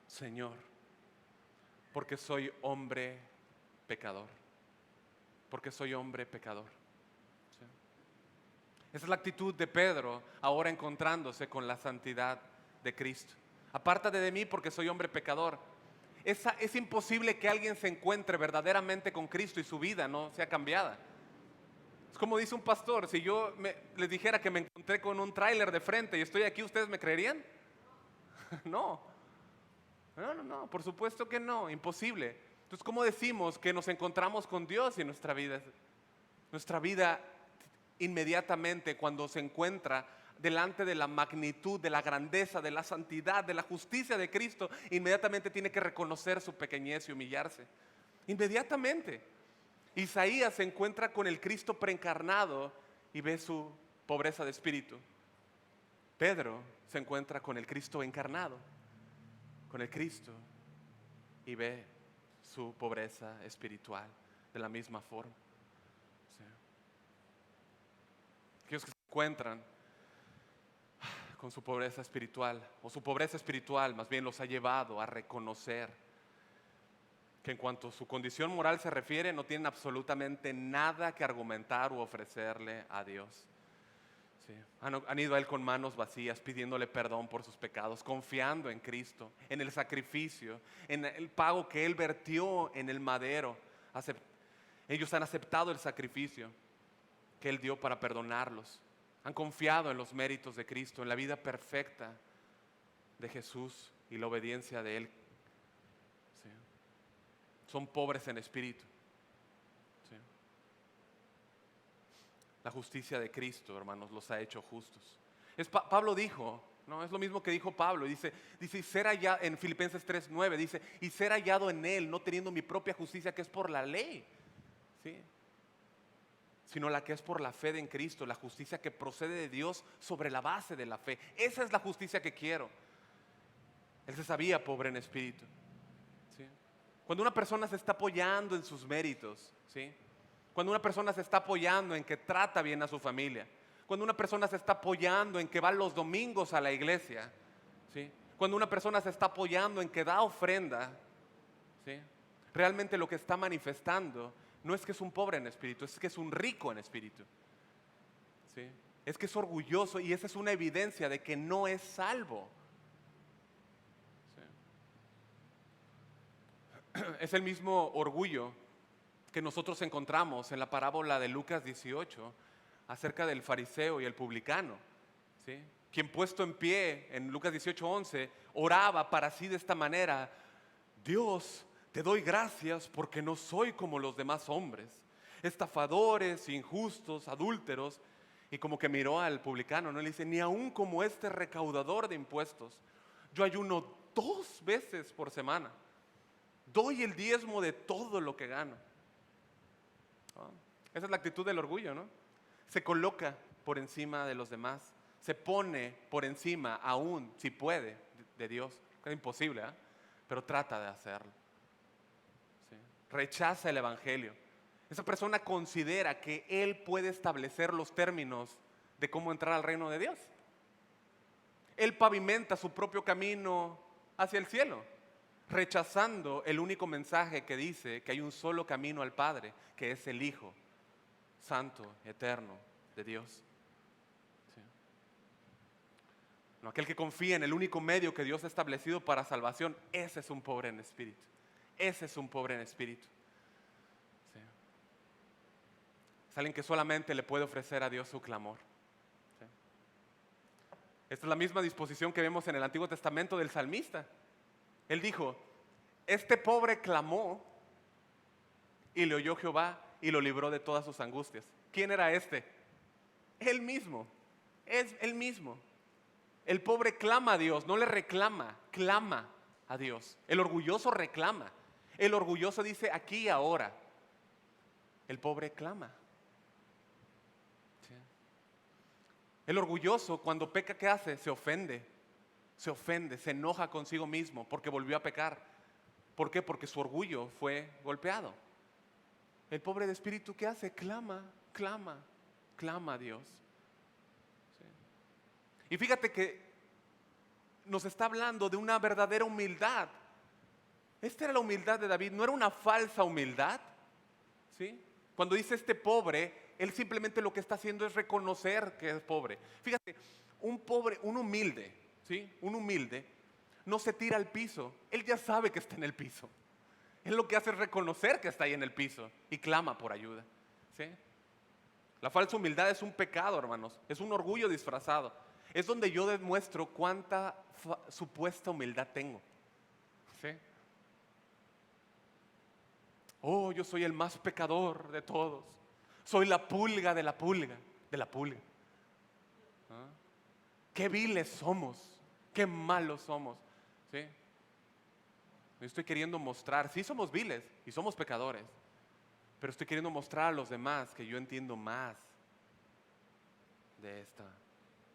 Señor, porque soy hombre pecador. Porque soy hombre pecador. ¿Sí? Esa es la actitud de Pedro ahora encontrándose con la santidad de Cristo. Apártate de mí porque soy hombre pecador. Es imposible que alguien se encuentre verdaderamente con Cristo y su vida no sea cambiada. Es como dice un pastor: si yo les dijera que me encontré con un tráiler de frente y estoy aquí, ¿ustedes me creerían? No, por supuesto que no, imposible. Entonces, ¿cómo decimos que nos encontramos con Dios en nuestra vida? Nuestra vida inmediatamente, cuando se encuentra delante de la magnitud, de la grandeza, de la santidad, de la justicia de Cristo, inmediatamente tiene que reconocer su pequeñez y humillarse. Inmediatamente. Isaías se encuentra con el Cristo preencarnado y ve su pobreza de espíritu. Pedro se encuentra con el Cristo encarnado, con el Cristo, y ve su pobreza espiritual de la misma forma. Sí. Aquellos que se encuentran con su pobreza espiritual, o su pobreza espiritual más bien los ha llevado a reconocer que en cuanto a su condición moral se refiere, no tienen absolutamente nada que argumentar u ofrecerle a Dios. Sí. Han ido a Él con manos vacías, pidiéndole perdón por sus pecados, confiando en Cristo, en el sacrificio, en el pago que Él vertió en el madero. Ellos han aceptado el sacrificio que Él dio para perdonarlos. Han confiado en los méritos de Cristo, en la vida perfecta de Jesús y la obediencia de Él. Sí. Son pobres en espíritu. Sí. La justicia de Cristo, hermanos, los ha hecho justos. Pablo dijo, ¿no? Es lo mismo que dijo Pablo. Dice y ser hallado, en Filipenses 3:9, dice, y ser hallado en Él, no teniendo mi propia justicia que es por la ley, ¿sí?, sino la que es por la fe en Cristo, la justicia que procede de Dios sobre la base de la fe. Esa es la justicia que quiero. Él se sabía pobre en espíritu. ¿Sí? Cuando una persona se está apoyando en sus méritos, ¿sí?, cuando una persona se está apoyando en que trata bien a su familia, cuando una persona se está apoyando en que va los domingos a la iglesia, ¿sí?, cuando una persona se está apoyando en que da ofrenda, ¿sí?, realmente lo que está manifestando no es que es un pobre en espíritu, es que es un rico en espíritu. ¿Sí? Es que es orgulloso, y esa es una evidencia de que no es salvo. ¿Sí? Es el mismo orgullo que nosotros encontramos en la parábola de Lucas 18 acerca del fariseo y el publicano. ¿Sí? Quien puesto en pie en Lucas 18:11 oraba para sí de esta manera: Dios, te doy gracias porque no soy como los demás hombres, estafadores, injustos, adúlteros. Y como que miró al publicano, ¿no? Le dice: ni aún como este recaudador de impuestos. Yo ayuno 2 veces por semana. Doy el diezmo de todo lo que gano. Esa es la actitud del orgullo, ¿no? Se coloca por encima de los demás. Se pone por encima, aún si puede, de Dios. Es imposible, ¿eh? Pero trata de hacerlo. ¿Sí? Rechaza el evangelio. Esa persona considera que él puede establecer los términos de cómo entrar al reino de Dios. Él pavimenta su propio camino hacia el cielo, rechazando el único mensaje que dice que hay un solo camino al Padre, que es el Hijo Santo, eterno de Dios. ¿Sí? No, aquel que confía en el único medio que Dios ha establecido para salvación, ese es un pobre en espíritu. Ese es un pobre en espíritu. ¿Sí? Es alguien que solamente le puede ofrecer a Dios su clamor. ¿Sí? Esta es la misma disposición que vemos en el Antiguo Testamento del salmista. Él dijo: este pobre clamó y le oyó Jehová y lo libró de todas sus angustias. ¿Quién era este? Él mismo. Es él mismo. El pobre clama a Dios, no le reclama, clama a Dios. El orgulloso reclama. El orgulloso dice aquí y ahora. El pobre clama. ¿Sí? El orgulloso, cuando peca, ¿qué hace? Se ofende, se enoja consigo mismo porque volvió a pecar. ¿Por qué? Porque su orgullo fue golpeado. El pobre de espíritu, ¿qué hace? Clama a Dios. ¿Sí? Y fíjate que nos está hablando de una verdadera humildad. Esta era la humildad de David, no era una falsa humildad. ¿Sí? Cuando dice este pobre, él simplemente lo que está haciendo es reconocer que es pobre. Fíjate, un humilde, ¿sí?, un humilde no se tira al piso, él ya sabe que está en el piso. Él lo que hace es reconocer que está ahí en el piso y clama por ayuda. ¿Sí? La falsa humildad es un pecado, hermanos, es un orgullo disfrazado. Es donde yo demuestro cuánta supuesta humildad tengo. ¿Sí? Oh, yo soy el más pecador de todos. Soy la pulga de la pulga, de la pulga. ¿Ah? Qué viles somos, qué malos somos. ¿Sí? Yo estoy queriendo mostrar, sí somos viles y somos pecadores, pero estoy queriendo mostrar a los demás que yo entiendo más. de,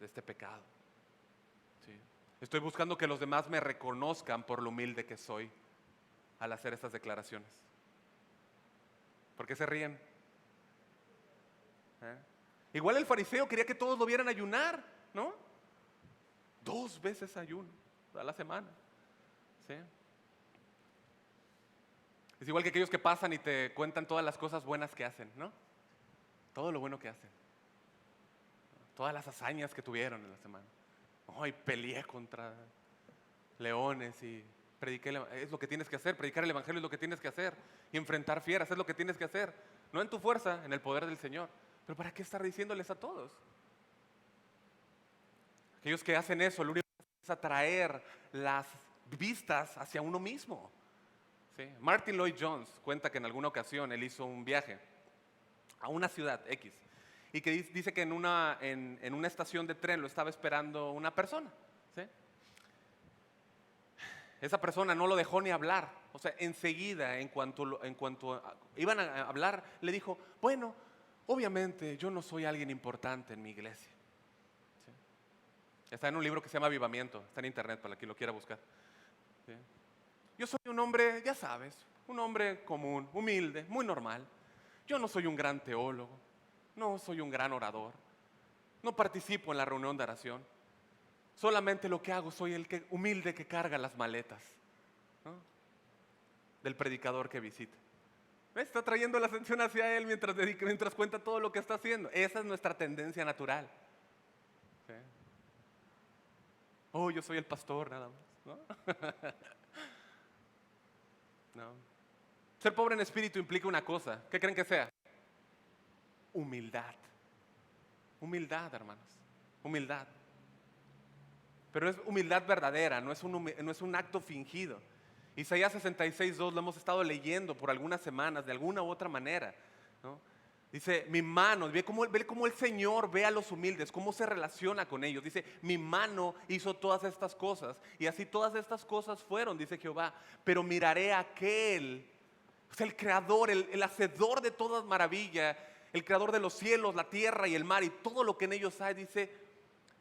de este pecado. ¿Sí? Estoy buscando que los demás me reconozcan por lo humilde que soy al hacer estas declaraciones. ¿Por qué se ríen? Igual el fariseo quería que todos lo vieran ayunar, ¿no? 2 veces ayuno a la semana. ¿Sí? Es igual que aquellos que pasan y te cuentan todas las cosas buenas que hacen, ¿no? Todo lo bueno que hacen. Todas las hazañas que tuvieron en la semana. Hoy peleé contra leones y prediqué. Es lo que tienes que hacer. Predicar el evangelio es lo que tienes que hacer. Y enfrentar fieras es lo que tienes que hacer. No en tu fuerza, en el poder del Señor. Pero ¿para qué estar diciéndoles a todos? Aquellos que hacen eso, lo único que hacen es atraer las vistas hacia uno mismo. ¿Sí? Martin Lloyd Jones cuenta que en alguna ocasión él hizo un viaje a una ciudad X y que dice que en una estación de tren lo estaba esperando una persona. ¿Sí? Esa persona no lo dejó ni hablar. O sea, enseguida, en cuanto iban a hablar, le dijo, bueno, obviamente yo no soy alguien importante en mi iglesia. ¿Sí? Está en un libro que se llama Avivamiento, está en internet para quien lo quiera buscar. ¿Sí? Yo soy un hombre, ya sabes, un hombre común, humilde, muy normal. Yo no soy un gran teólogo, no soy un gran orador, no participo en la reunión de oración. Solamente lo que hago, soy el humilde que carga las maletas, ¿no? Del predicador que visita. ¿Ves? Está trayendo la atención hacia él mientras cuenta todo lo que está haciendo. Esa es nuestra tendencia natural. ¿Sí? Oh, yo soy el pastor nada más, ¿no? No. Ser pobre en espíritu implica una cosa. ¿Qué creen que sea? Humildad. Humildad, hermanos. Humildad. Pero es humildad verdadera, no es un acto fingido. Isaías 66:2 lo hemos estado leyendo por algunas semanas, de alguna u otra manera, ¿no? Dice, mi mano, ve cómo el Señor ve a los humildes, cómo se relaciona con ellos. Dice, mi mano hizo todas estas cosas, y así todas estas cosas fueron, dice Jehová. Pero miraré a aquel, o sea, el creador, el hacedor de todas maravillas, el creador de los cielos, la tierra y el mar y todo lo que en ellos hay. Dice,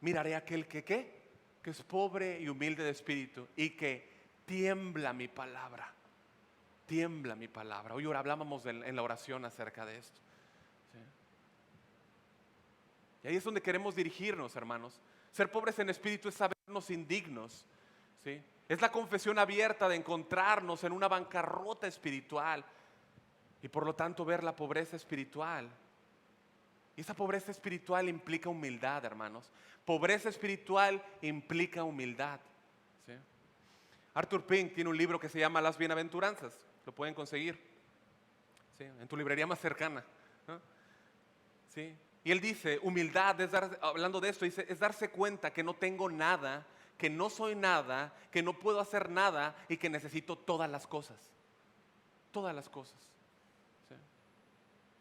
miraré a aquel que, ¿qué? Que es pobre y humilde de espíritu y que tiembla mi palabra. Tiembla mi palabra. Hoy hablábamos en la oración acerca de esto. ¿Sí? Y ahí es donde queremos dirigirnos, hermanos. Ser pobres en espíritu es sabernos indignos. ¿Sí? Es la confesión abierta de encontrarnos en una bancarrota espiritual y por lo tanto ver la pobreza espiritual. Y esa pobreza espiritual implica humildad, hermanos. Pobreza espiritual implica humildad. ¿Sí? Arthur Pink tiene un libro que se llama Las Bienaventuranzas. Lo pueden conseguir, ¿sí? En tu librería más cercana, ¿no? ¿Sí? Y él dice, humildad, hablando de esto, dice, es darse cuenta que no tengo nada, que no soy nada, que no puedo hacer nada y que necesito todas las cosas. Todas las cosas. ¿Sí?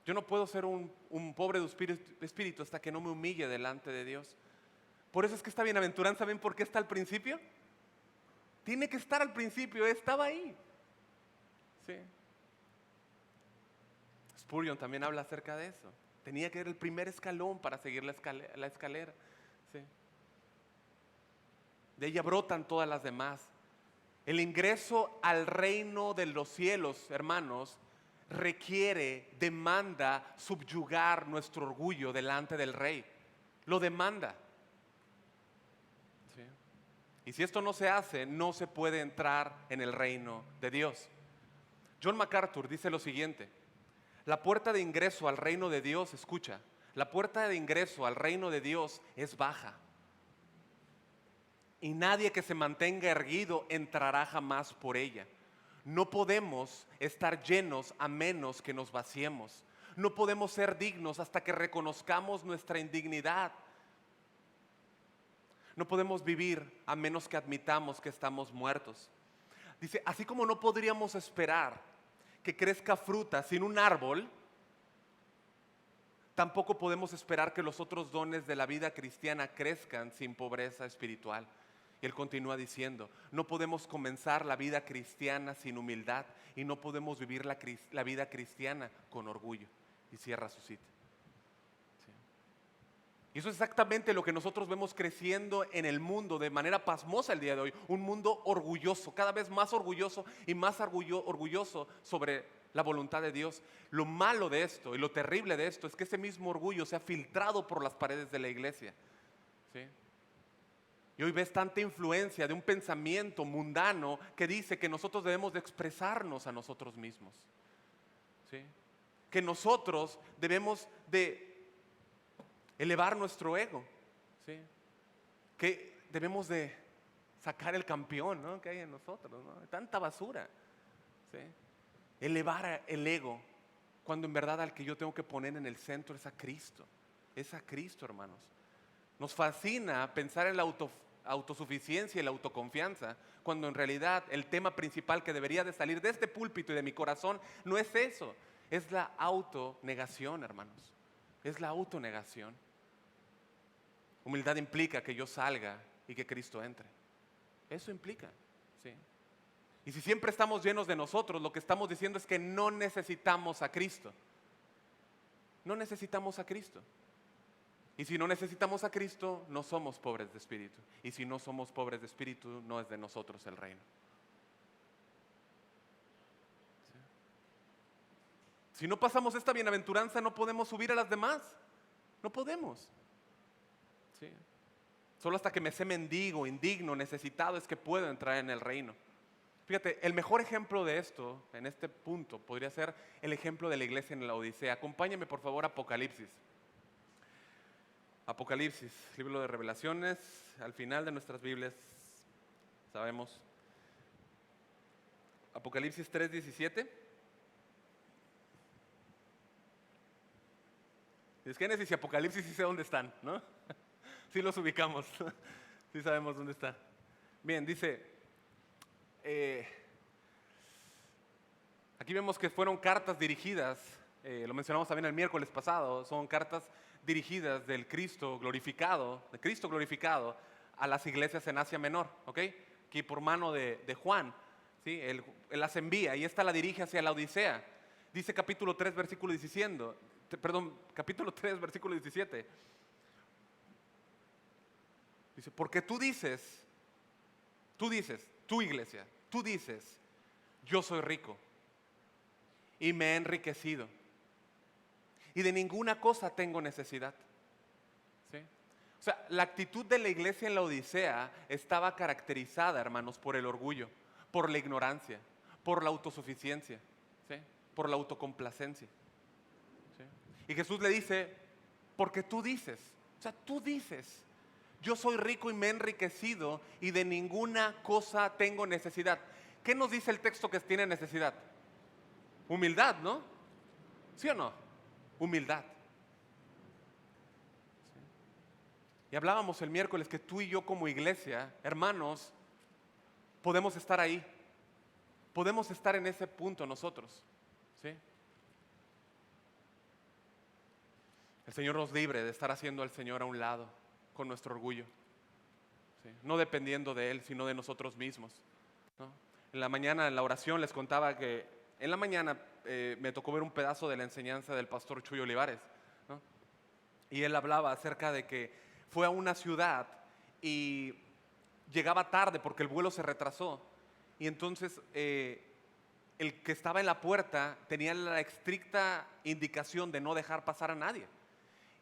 Yo no puedo ser un pobre de espíritu hasta que no me humille delante de Dios. Por eso es que esta bienaventuranza, ¿ven por qué está al principio? Tiene que estar al principio, estaba ahí. ¿Sí? Spurgeon también habla acerca de eso. Tenía que ser el primer escalón para seguir la escalera. ¿Sí? De ella brotan todas las demás. El ingreso al reino de los cielos, hermanos, demanda subyugar nuestro orgullo delante del Rey. Lo demanda. ¿Sí? Y si esto no se hace, no se puede entrar en el reino de Dios. John MacArthur dice lo siguiente: la puerta de ingreso al reino de Dios, escucha, la puerta de ingreso al reino de Dios es baja. Y nadie que se mantenga erguido entrará jamás por ella. No podemos estar llenos a menos que nos vaciemos. No podemos ser dignos hasta que reconozcamos nuestra indignidad. No podemos vivir a menos que admitamos que estamos muertos. Dice, así como no podríamos esperar que crezca fruta sin un árbol, tampoco podemos esperar que los otros dones de la vida cristiana crezcan sin pobreza espiritual. Y él continúa diciendo, no podemos comenzar la vida cristiana sin humildad y no podemos vivir la vida cristiana con orgullo. Y cierra su cita. ¿Sí? Y eso es exactamente lo que nosotros vemos creciendo en el mundo de manera pasmosa el día de hoy. Un mundo orgulloso, cada vez más orgulloso y más orgulloso sobre la voluntad de Dios. Lo malo de esto y lo terrible de esto es que ese mismo orgullo se ha filtrado por las paredes de la iglesia. ¿Sí? Y hoy ves tanta influencia de un pensamiento mundano que dice que nosotros debemos de expresarnos a nosotros mismos. ¿Sí? Que nosotros debemos de elevar nuestro ego, ¿sí? Que debemos de sacar el campeón, ¿no?, que hay en nosotros, ¿no? Tanta basura, ¿sí? Elevar el ego, cuando en verdad al que yo tengo que poner en el centro es a Cristo, hermanos. Nos fascina pensar en la autosuficiencia y la autoconfianza, cuando en realidad el tema principal que debería de salir de este púlpito y de mi corazón no es eso, es la autonegación, hermanos. Es la autonegación. Humildad implica que yo salga y que Cristo entre. Eso implica, ¿sí? Y si siempre estamos llenos de nosotros, lo que estamos diciendo es que no necesitamos a Cristo. No necesitamos a Cristo. Y si no necesitamos a Cristo, no somos pobres de espíritu. Y si no somos pobres de espíritu, no es de nosotros el reino. ¿Sí? Si no pasamos esta bienaventuranza, no podemos subir a las demás. No podemos. ¿Sí? Solo hasta que me sé mendigo, indigno, necesitado es que puedo entrar en el reino. Fíjate, el mejor ejemplo de esto, en este punto, podría ser el ejemplo de la iglesia en la Odisea. Acompáñame por favor a Apocalipsis. Apocalipsis, libro de Revelaciones, al final de nuestras Biblias, sabemos. Apocalipsis 3:17. Es Génesis y Apocalipsis sí sé dónde están, ¿no? Sí los ubicamos, sí sabemos dónde está. Bien, dice, aquí vemos que fueron cartas dirigidas, lo mencionamos también el miércoles pasado, son cartas dirigidas del Cristo glorificado, a las iglesias en Asia Menor, ¿ok? Aquí por mano de Juan, ¿sí? Él las envía y esta la dirige hacia la Odisea. Dice capítulo 3, versículo 17. Dice, porque tú dices, tu iglesia, tú dices, yo soy rico y me he enriquecido y de ninguna cosa tengo necesidad. ¿Sí? O sea, la actitud de la iglesia en la Odisea estaba caracterizada, hermanos, por el orgullo, por la ignorancia, por la autosuficiencia, ¿sí? Por la autocomplacencia. ¿Sí? Y Jesús le dice, porque tú dices, o sea, tú dices, yo soy rico y me he enriquecido y de ninguna cosa tengo necesidad. ¿Qué nos dice el texto que tiene necesidad? Humildad, ¿no? ¿Sí o no? Humildad. ¿Sí? Y hablábamos el miércoles que tú y yo como iglesia, hermanos, podemos estar ahí. Podemos estar en ese punto nosotros. ¿Sí? El Señor nos libre de estar haciendo al Señor a un lado con nuestro orgullo, ¿sí? No dependiendo de Él, sino de nosotros mismos, ¿no? En la mañana, en la oración, les contaba que en la mañana me tocó ver un pedazo de la enseñanza del pastor Chuy Olivares, ¿no? Y él hablaba acerca de que fue a una ciudad y llegaba tarde porque el vuelo se retrasó. Y entonces el que estaba en la puerta tenía la estricta indicación de no dejar pasar a nadie.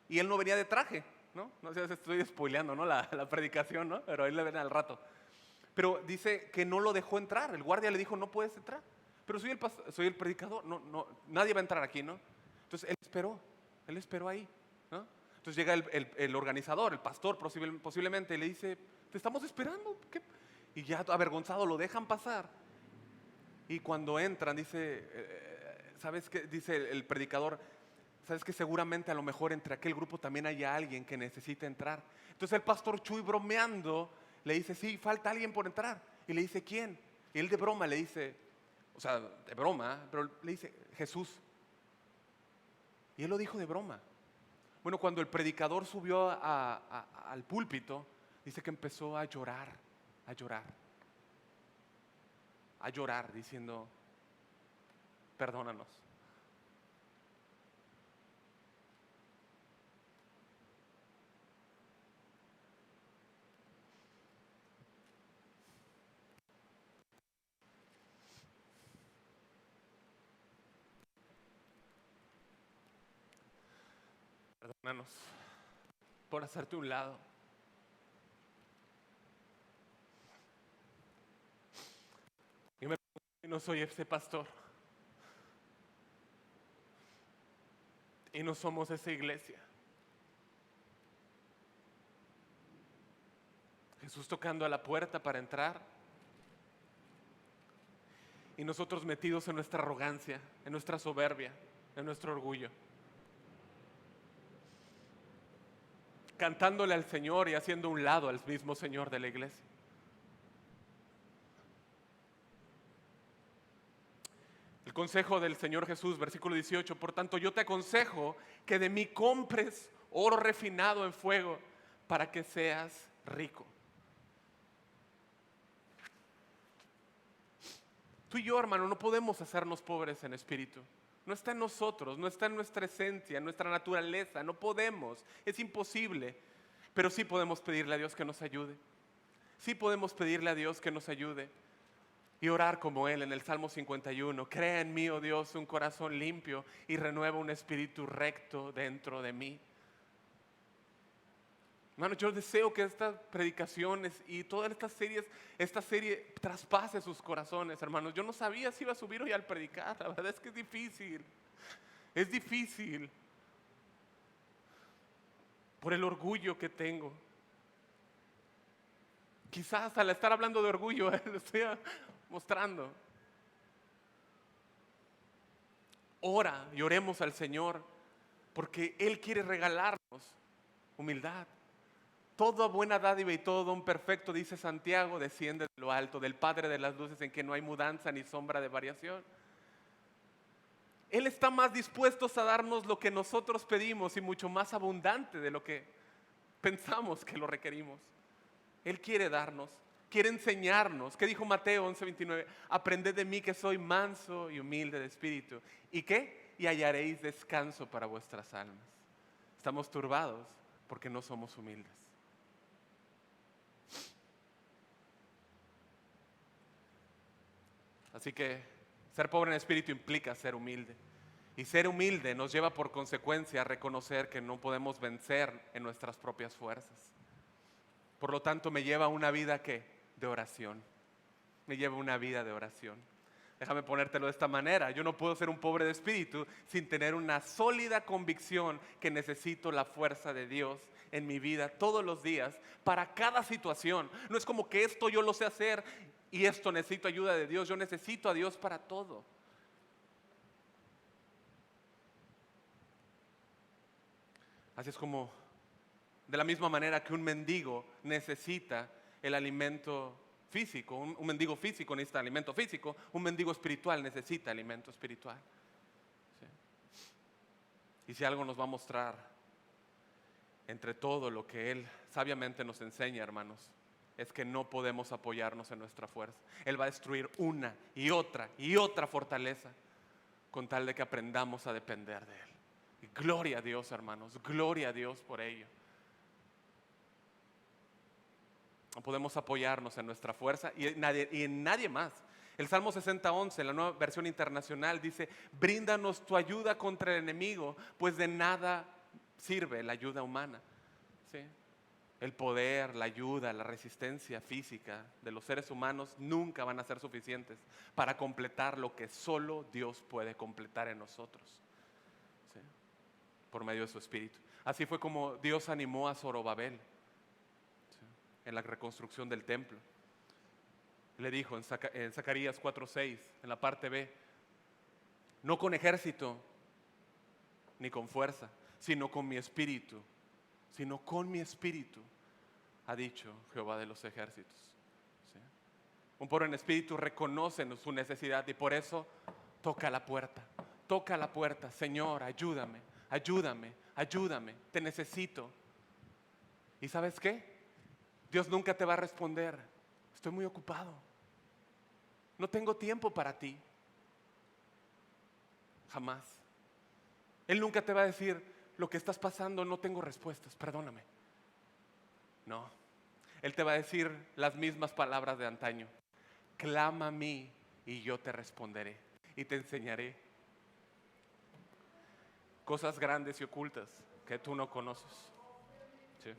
Y él no venía de traje, ¿no? No sé si estoy spoileando, ¿no?, la predicación, ¿no? Pero él le ven al rato. Pero dice que no lo dejó entrar. El guardia le dijo, no puedes entrar. Pero soy el predicador, no, nadie va a entrar aquí, ¿no? Entonces él esperó ahí, ¿no? Entonces llega el organizador, el pastor posiblemente, y le dice, te estamos esperando. ¿Qué? Y ya avergonzado lo dejan pasar. Y cuando entran, dice, ¿sabes qué? Dice el predicador, ¿sabes que seguramente a lo mejor entre aquel grupo también haya alguien que necesite entrar? Entonces el pastor Chuy, bromeando, le dice, sí, falta alguien por entrar. Y le dice, ¿quién? Y él de broma le dice, o sea, de broma, pero le dice, Jesús. Y él lo dijo de broma. Bueno, cuando el predicador subió al púlpito, dice que empezó a llorar, diciendo, perdónanos. hermanos, por hacerte un lado. Y me pregunto si no soy ese pastor. Y no somos esa iglesia. Jesús tocando a la puerta para entrar. Y nosotros metidos en nuestra arrogancia, en nuestra soberbia, en nuestro orgullo. Cantándole al Señor y haciendo un lado al mismo Señor de la iglesia. El consejo del Señor Jesús, versículo 18, por tanto yo te aconsejo que de mí compres oro refinado en fuego para que seas rico. Tú y yo, hermano, no podemos hacernos pobres en espíritu. No está en nosotros, no está en nuestra esencia, en nuestra naturaleza, no podemos, es imposible. Pero sí podemos pedirle a Dios que nos ayude. Sí podemos pedirle a Dios que nos ayude. Y orar como Él en el Salmo 51. Crea en mí, oh Dios, un corazón limpio y renueva un espíritu recto dentro de mí. Hermano, yo deseo que estas predicaciones y todas esta serie traspase sus corazones, hermanos. Yo no sabía si iba a subir hoy al predicar. La verdad es que es difícil. Es difícil. Por el orgullo que tengo. Quizás al estar hablando de orgullo, lo estoy mostrando. Ora y oremos al Señor porque Él quiere regalarnos humildad. Toda buena dádiva y todo don perfecto, dice Santiago, desciende de lo alto, del Padre de las luces, en que no hay mudanza ni sombra de variación. Él está más dispuesto a darnos lo que nosotros pedimos y mucho más abundante de lo que pensamos que lo requerimos. Él quiere darnos, quiere enseñarnos. ¿Qué dijo Mateo 11:29? Aprended de mí que soy manso y humilde de espíritu. ¿Y qué? Y hallaréis descanso para vuestras almas. Estamos turbados porque no somos humildes. Así que ser pobre en espíritu implica ser humilde. Y ser humilde nos lleva por consecuencia a reconocer que no podemos vencer en nuestras propias fuerzas. Por lo tanto, me lleva a una vida ¿qué? De oración. Me lleva a una vida de oración. Déjame ponértelo de esta manera. Yo no puedo ser un pobre de espíritu sin tener una sólida convicción que necesito la fuerza de Dios en mi vida todos los días para cada situación. No es como que esto yo lo sé hacer y esto necesito ayuda de Dios. Yo necesito a Dios para todo. Así es como, de la misma manera que un mendigo necesita el alimento físico, un mendigo físico necesita alimento físico, un mendigo espiritual necesita alimento espiritual. ¿Sí? Y si algo nos va a mostrar entre todo lo que Él sabiamente nos enseña, hermanos, es que no podemos apoyarnos en nuestra fuerza. Él va a destruir una y otra fortaleza con tal de que aprendamos a depender de Él. Y gloria a Dios, hermanos, gloria a Dios por ello. No podemos apoyarnos en nuestra fuerza y en nadie más. El Salmo 60:11, la Nueva Versión Internacional, dice: bríndanos tu ayuda contra el enemigo, pues de nada sirve la ayuda humana. ¿Sí? El poder, la ayuda, la resistencia física de los seres humanos nunca van a ser suficientes para completar lo que solo Dios puede completar en nosotros. ¿Sí? Por medio de su Espíritu. Así fue como Dios animó a Zorobabel en la reconstrucción del templo. Le dijo en Zacarías 4:6, en la parte B: no con ejército ni con fuerza, sino con mi espíritu, ha dicho Jehová de los ejércitos. ¿Sí? Un pobre en espíritu reconoce su necesidad y por eso toca la puerta. Señor, ayúdame, te necesito. ¿Y sabes qué? Dios nunca te va a responder: estoy muy ocupado, no tengo tiempo para ti. Jamás. Él nunca te va a decir: lo que estás pasando no tengo respuestas, perdóname. No, Él te va a decir las mismas palabras de antaño: clama a mí y yo te responderé y te enseñaré cosas grandes y ocultas que tú no conoces. ¿Sí?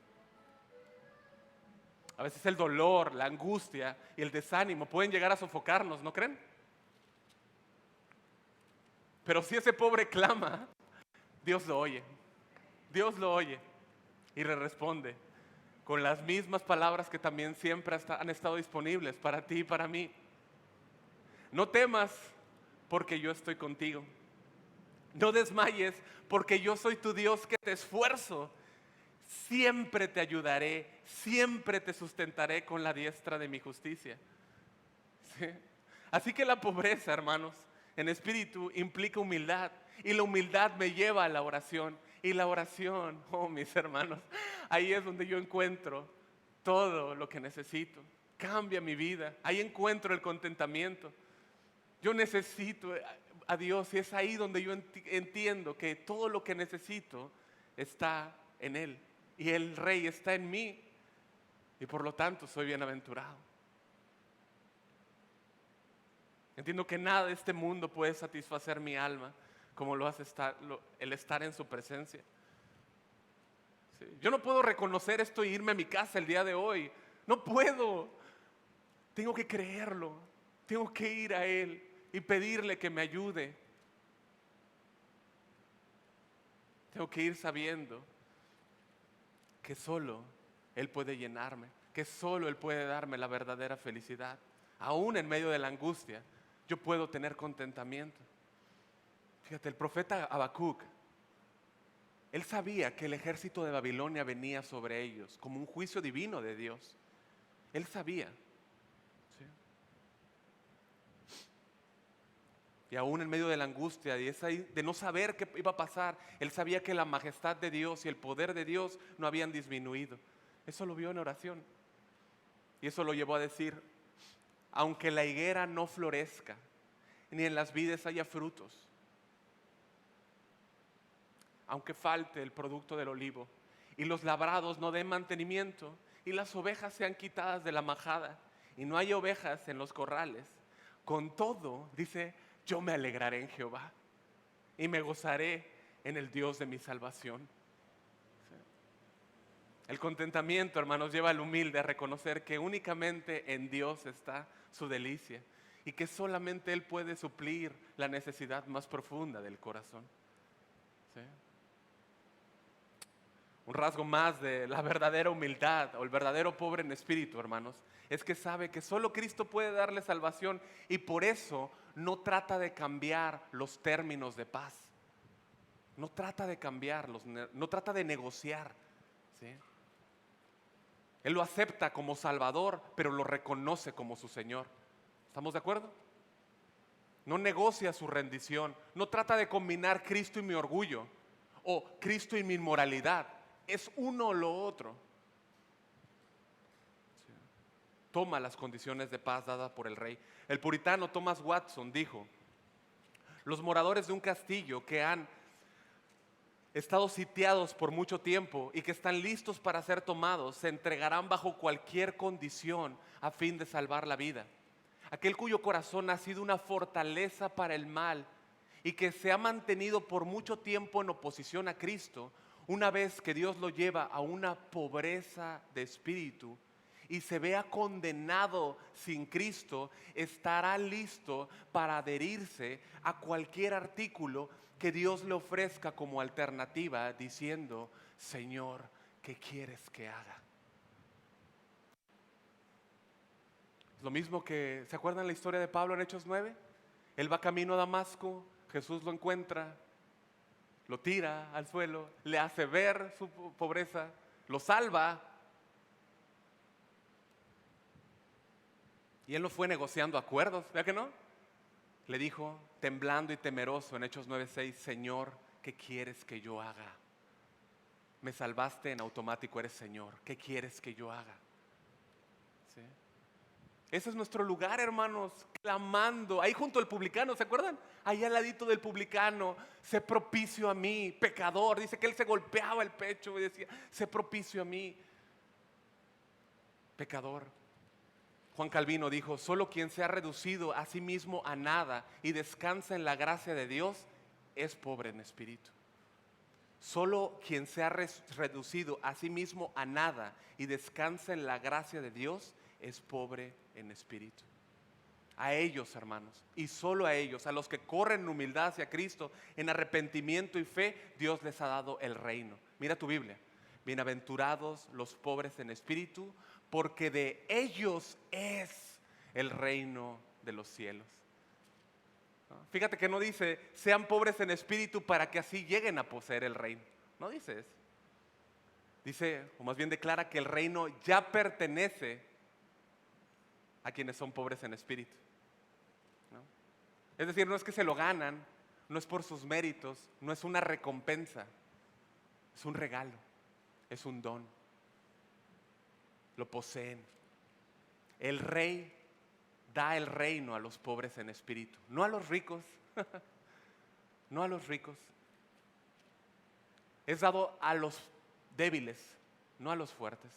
A veces el dolor, la angustia y el desánimo pueden llegar a sofocarnos, ¿no creen? Pero si ese pobre clama, Dios lo oye. Dios lo oye y le responde con las mismas palabras que también siempre han estado disponibles para ti y para mí. No temas porque yo estoy contigo. No desmayes porque yo soy tu Dios que te esfuerzo. Siempre te ayudaré, siempre te sustentaré con la diestra de mi justicia. ¿Sí? Así que la pobreza, hermanos, en espíritu implica humildad. Y la humildad me lleva a la oración. Y la oración, oh mis hermanos, ahí es donde yo encuentro todo lo que necesito. Cambia mi vida. Ahí encuentro el contentamiento. Yo necesito a Dios y es ahí donde yo entiendo que todo lo que necesito está en Él. Y el Rey está en mí. Y por lo tanto soy bienaventurado. Entiendo que nada de este mundo puede satisfacer mi alma como lo hace el estar en su presencia. ¿Sí? Yo no puedo reconocer esto e irme a mi casa el día de hoy. No puedo. Tengo que creerlo. Tengo que ir a Él y pedirle que me ayude. Tengo que ir sabiendo que solo Él puede llenarme, que solo Él puede darme la verdadera felicidad. Aún en medio de la angustia, yo puedo tener contentamiento. Fíjate, el profeta Habacuc, él sabía que el ejército de Babilonia venía sobre ellos como un juicio divino de Dios. Él sabía. ¿Sí? Y aún en medio de la angustia de no saber qué iba a pasar, él sabía que la majestad de Dios y el poder de Dios no habían disminuido. Eso lo vio en oración. Y eso lo llevó a decir, aunque la higuera no florezca, ni en las vides haya frutos, aunque falte el producto del olivo, y los labrados no den mantenimiento, y las ovejas sean quitadas de la majada, y no hay ovejas en los corrales, con todo, dice, yo me alegraré en Jehová, y me gozaré en el Dios de mi salvación. El contentamiento, hermanos, lleva al humilde a reconocer que únicamente en Dios está su delicia y que solamente Él puede suplir la necesidad más profunda del corazón. ¿Sí? Un rasgo más de la verdadera humildad o el verdadero pobre en espíritu, hermanos, es que sabe que solo Cristo puede darle salvación y por eso no trata de cambiar los términos de paz. No trata de cambiarlos, no trata de negociar. ¿Sí? Él lo acepta como Salvador, pero lo reconoce como su Señor. ¿Estamos de acuerdo? No negocia su rendición, no trata de combinar Cristo y mi orgullo o Cristo y mi inmoralidad. Es uno o lo otro. Sí. Toma las condiciones de paz dadas por el Rey. El puritano Thomas Watson dijo, los moradores de un castillo que han estado sitiados por mucho tiempo y que están listos para ser tomados, se entregarán bajo cualquier condición a fin de salvar la vida. Aquel cuyo corazón ha sido una fortaleza para el mal y que se ha mantenido por mucho tiempo en oposición a Cristo, una vez que Dios lo lleva a una pobreza de espíritu y se vea condenado sin Cristo, estará listo para adherirse a cualquier artículo que Dios le ofrezca como alternativa, diciendo, Señor, ¿qué quieres que haga? Lo mismo que, ¿se acuerdan la historia de Pablo en Hechos 9? Él va camino a Damasco, Jesús lo encuentra, lo tira al suelo, le hace ver su pobreza, lo salva. Y él no fue negociando acuerdos, ¿verdad que no? Le dijo, temblando y temeroso en Hechos 9:6, Señor, ¿qué quieres que yo haga? Me salvaste en automático, eres Señor, ¿qué quieres que yo haga? ¿Sí? Ese es nuestro lugar, hermanos, clamando, ahí junto al publicano, ¿se acuerdan? Ahí al ladito del publicano, sé propicio a mí, pecador. Dice que él se golpeaba el pecho y decía, sé propicio a mí, pecador. Juan Calvino dijo, solo quien se ha reducido a sí mismo a nada y descansa en la gracia de Dios es pobre en espíritu. Solo quien se ha reducido a sí mismo a nada y descansa en la gracia de Dios es pobre en espíritu. A ellos, hermanos, y solo a ellos, a los que corren en humildad hacia Cristo, en arrepentimiento y fe, Dios les ha dado el reino. Mira tu Biblia. Bienaventurados los pobres en espíritu, porque de ellos es el reino de los cielos. Fíjate que no dice, sean pobres en espíritu para que así lleguen a poseer el reino. No dice eso. Dice, o más bien declara que el reino ya pertenece a quienes son pobres en espíritu, ¿no? Es decir, no es que se lo ganan, no es por sus méritos, no es una recompensa, es un regalo, es un don. Lo poseen. El rey da el reino a los pobres en espíritu, no a los ricos, no a los ricos. Es dado a los débiles, no a los fuertes,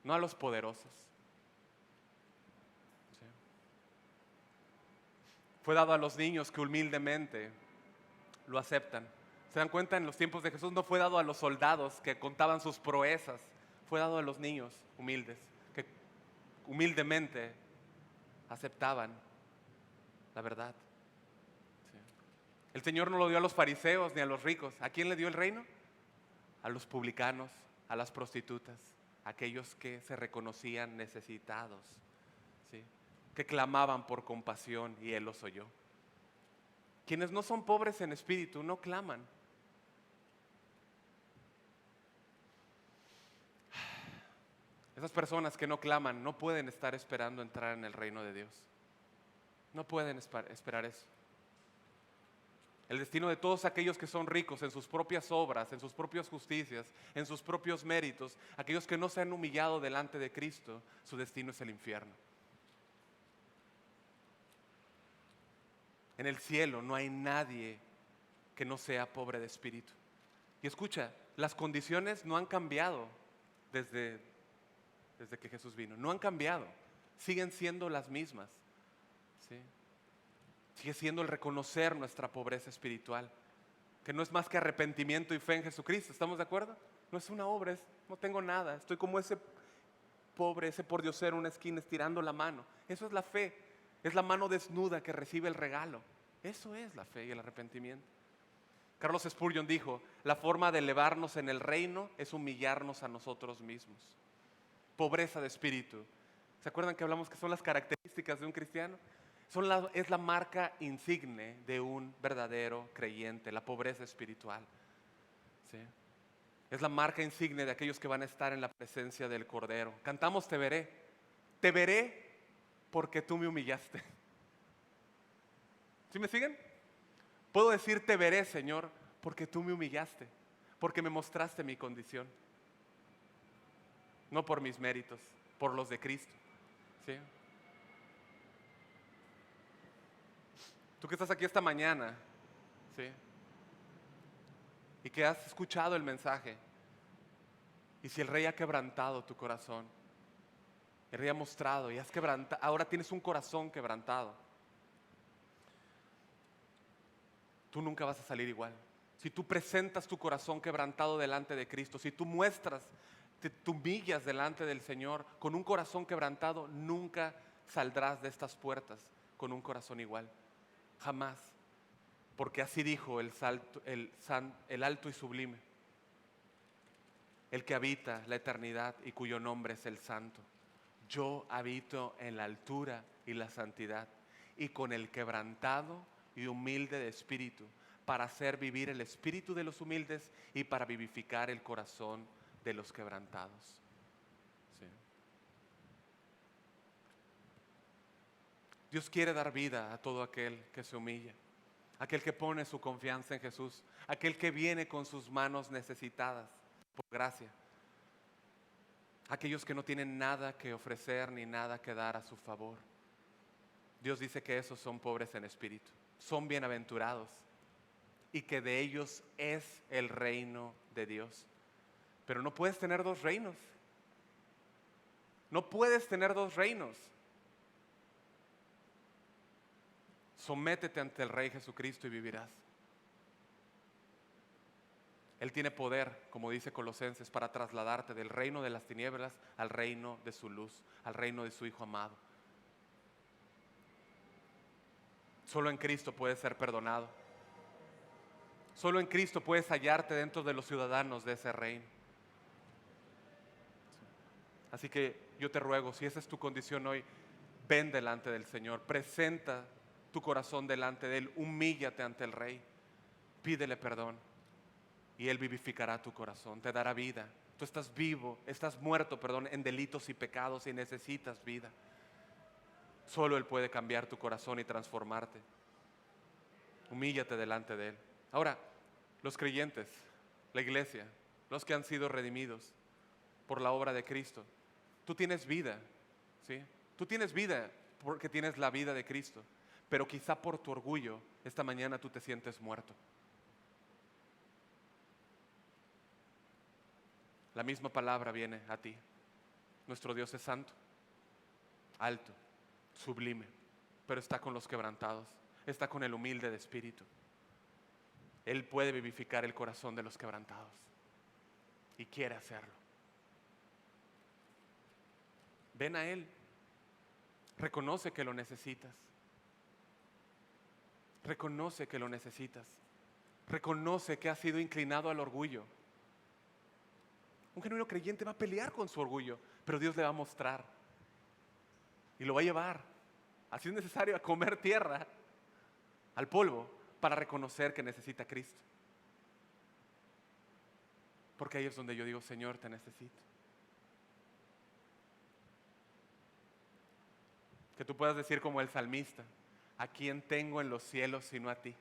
no a los poderosos. ¿Sí? Fue dado a los niños que humildemente lo aceptan. ¿Se dan cuenta? En los tiempos de Jesús no fue dado a los soldados que contaban sus proezas, fue dado a los niños humildes, que humildemente aceptaban la verdad. Sí. El Señor no lo dio a los fariseos ni a los ricos. ¿A quién le dio el reino? A los publicanos, a las prostitutas, a aquellos que se reconocían necesitados, ¿sí? Que clamaban por compasión y Él los oyó. Quienes no son pobres en espíritu no claman. Esas personas que no claman no pueden estar esperando entrar en el reino de Dios. No pueden esperar eso. El destino de todos aquellos que son ricos en sus propias obras, en sus propias justicias, en sus propios méritos, aquellos que no se han humillado delante de Cristo, su destino es el infierno. En el cielo no hay nadie que no sea pobre de espíritu. Y escucha, las condiciones no han cambiado desde que Jesús vino. No han cambiado, siguen siendo las mismas, ¿sí? Sigue siendo el reconocer nuestra pobreza espiritual, que no es más que arrepentimiento y fe en Jesucristo. ¿Estamos de acuerdo? No es una obra, no tengo nada. Estoy como ese pobre, ese pordiosero en una esquina estirando la mano. Eso es la fe. Es la mano desnuda que recibe el regalo. Eso es la fe y el arrepentimiento. Carlos Spurgeon dijo, la forma de elevarnos en el reino es humillarnos a nosotros mismos. Pobreza de espíritu. ¿Se acuerdan que hablamos que son las características de un cristiano? Es la marca insigne de un verdadero creyente, la pobreza espiritual. ¿Sí? Es la marca insigne de aquellos que van a estar en la presencia del Cordero. Cantamos Te veré porque tú me humillaste. ¿Sí me siguen? Puedo decir Te veré, Señor, porque tú me humillaste, porque me mostraste mi condición. No por mis méritos, por los de Cristo. ¿Sí? Tú que estás aquí esta mañana, ¿sí? Y que has escuchado el mensaje, y si el Rey ha quebrantado tu corazón, el Rey ha mostrado y has quebrantado, ahora tienes un corazón quebrantado, tú nunca vas a salir igual. Si tú presentas tu corazón quebrantado delante de Cristo, si tú muestras, te humillas delante del Señor con un corazón quebrantado, nunca saldrás de estas puertas con un corazón igual. Jamás. Porque así dijo el alto y sublime, el que habita la eternidad y cuyo nombre es el Santo. Yo habito en la altura y la santidad, y con el quebrantado y humilde de espíritu, para hacer vivir el espíritu de los humildes y para vivificar el corazón de los quebrantados. ¿Sí? Dios quiere dar vida a todo aquel que se humilla, aquel que pone su confianza en Jesús, aquel que viene con sus manos necesitadas por gracia, aquellos que no tienen nada que ofrecer ni nada que dar a su favor. Dios dice que esos son pobres en espíritu, son bienaventurados y que de ellos es el reino de Dios. Pero no puedes tener dos reinos. No puedes tener dos reinos. Sométete ante el Rey Jesucristo y vivirás. Él tiene poder, como dice Colosenses, para trasladarte del reino de las tinieblas al reino de su luz, al reino de su Hijo amado. Solo en Cristo puedes ser perdonado. Solo en Cristo puedes hallarte dentro de los ciudadanos de ese reino. Así que yo te ruego, si esa es tu condición hoy, ven delante del Señor, presenta tu corazón delante de Él, humíllate ante el Rey, pídele perdón y Él vivificará tu corazón, te dará vida. Tú estás vivo, estás muerto, en delitos y pecados y necesitas vida. Solo Él puede cambiar tu corazón y transformarte. Humíllate delante de Él. Ahora, los creyentes, la iglesia, los que han sido redimidos por la obra de Cristo, tú tienes vida, ¿sí? Tú tienes vida porque tienes la vida de Cristo, pero quizá por tu orgullo, esta mañana tú te sientes muerto. La misma palabra viene a ti. Nuestro Dios es santo, alto, sublime, pero está con los quebrantados, está con el humilde de espíritu. Él puede vivificar el corazón de los quebrantados y quiere hacerlo. Ven a Él, reconoce que lo necesitas, reconoce que lo necesitas, reconoce que has sido inclinado al orgullo. Un genuino creyente va a pelear con su orgullo, pero Dios le va a mostrar y lo va a llevar, así es necesario, a comer tierra, al polvo, para reconocer que necesita a Cristo. Porque ahí es donde yo digo, Señor, te necesito. Que tú puedas decir como el salmista, ¿a quién tengo en los cielos sino a ti?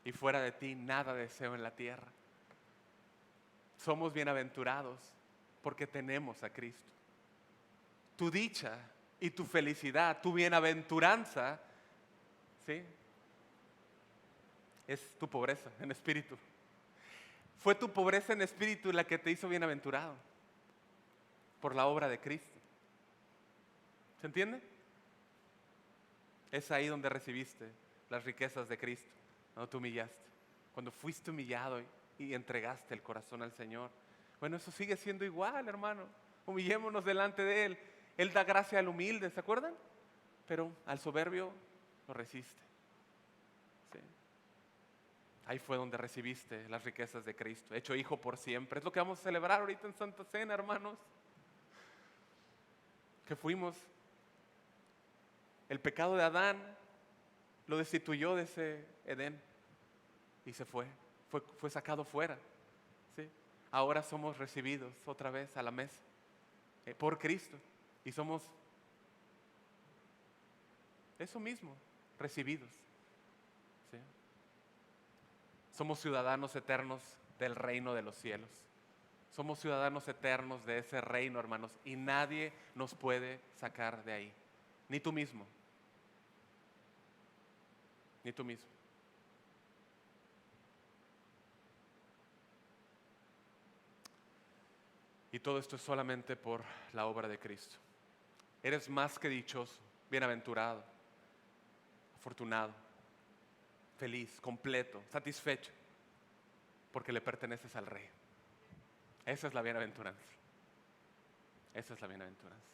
Y fuera de ti nada deseo en la tierra. Somos bienaventurados porque tenemos a Cristo. Tu dicha y tu felicidad, tu bienaventuranza, ¿sí?, es tu pobreza en espíritu. Fue tu pobreza en espíritu la que te hizo bienaventurado por la obra de Cristo. ¿Se entiende? Es ahí donde recibiste las riquezas de Cristo, cuando te humillaste, cuando fuiste humillado y entregaste el corazón al Señor. Bueno, eso sigue siendo igual, hermano. Humillémonos delante de Él. Él da gracia al humilde, ¿se acuerdan? Pero al soberbio lo resiste. ¿Sí? Ahí fue donde recibiste las riquezas de Cristo, hecho hijo por siempre. Es lo que vamos a celebrar ahorita en Santa Cena, hermanos. Que fuimos, el pecado de Adán lo destituyó de ese Edén y se fue sacado fuera. ¿Sí? Ahora somos recibidos otra vez a la mesa por Cristo y somos eso mismo, recibidos. ¿Sí? Somos ciudadanos eternos del reino de los cielos. Somos ciudadanos eternos de ese reino, hermanos, y nadie nos puede sacar de ahí. Ni tú mismo. Ni tú mismo. Y todo esto es solamente por la obra de Cristo. Eres más que dichoso, bienaventurado, afortunado, feliz, completo, satisfecho, porque le perteneces al Rey. Esa es la bienaventuranza. Esa es la bienaventuranza.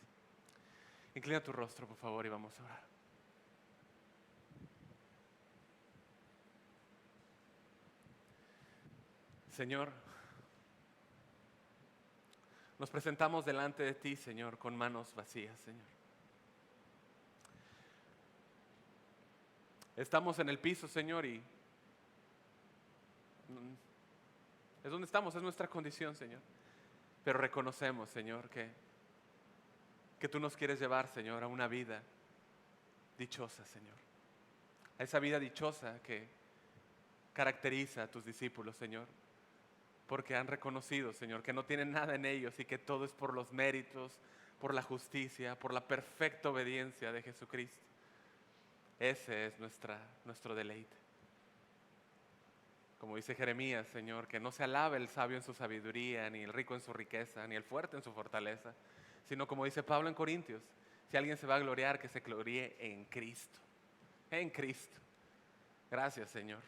Inclina tu rostro, por favor, y vamos a orar. Señor, nos presentamos delante de ti, Señor, con manos vacías, Señor. Estamos en el piso, Señor, y es donde estamos, es nuestra condición, Señor. Pero reconocemos, Señor, que tú nos quieres llevar, Señor, a una vida dichosa, Señor. A esa vida dichosa que caracteriza a tus discípulos, Señor. Porque han reconocido, Señor, que no tienen nada en ellos y que todo es por los méritos, por la justicia, por la perfecta obediencia de Jesucristo. Ese es nuestro deleite. Como dice Jeremías, Señor, que no se alabe el sabio en su sabiduría, ni el rico en su riqueza, ni el fuerte en su fortaleza, sino como dice Pablo en Corintios, si alguien se va a gloriar, que se gloríe en Cristo. En Cristo. Gracias, Señor.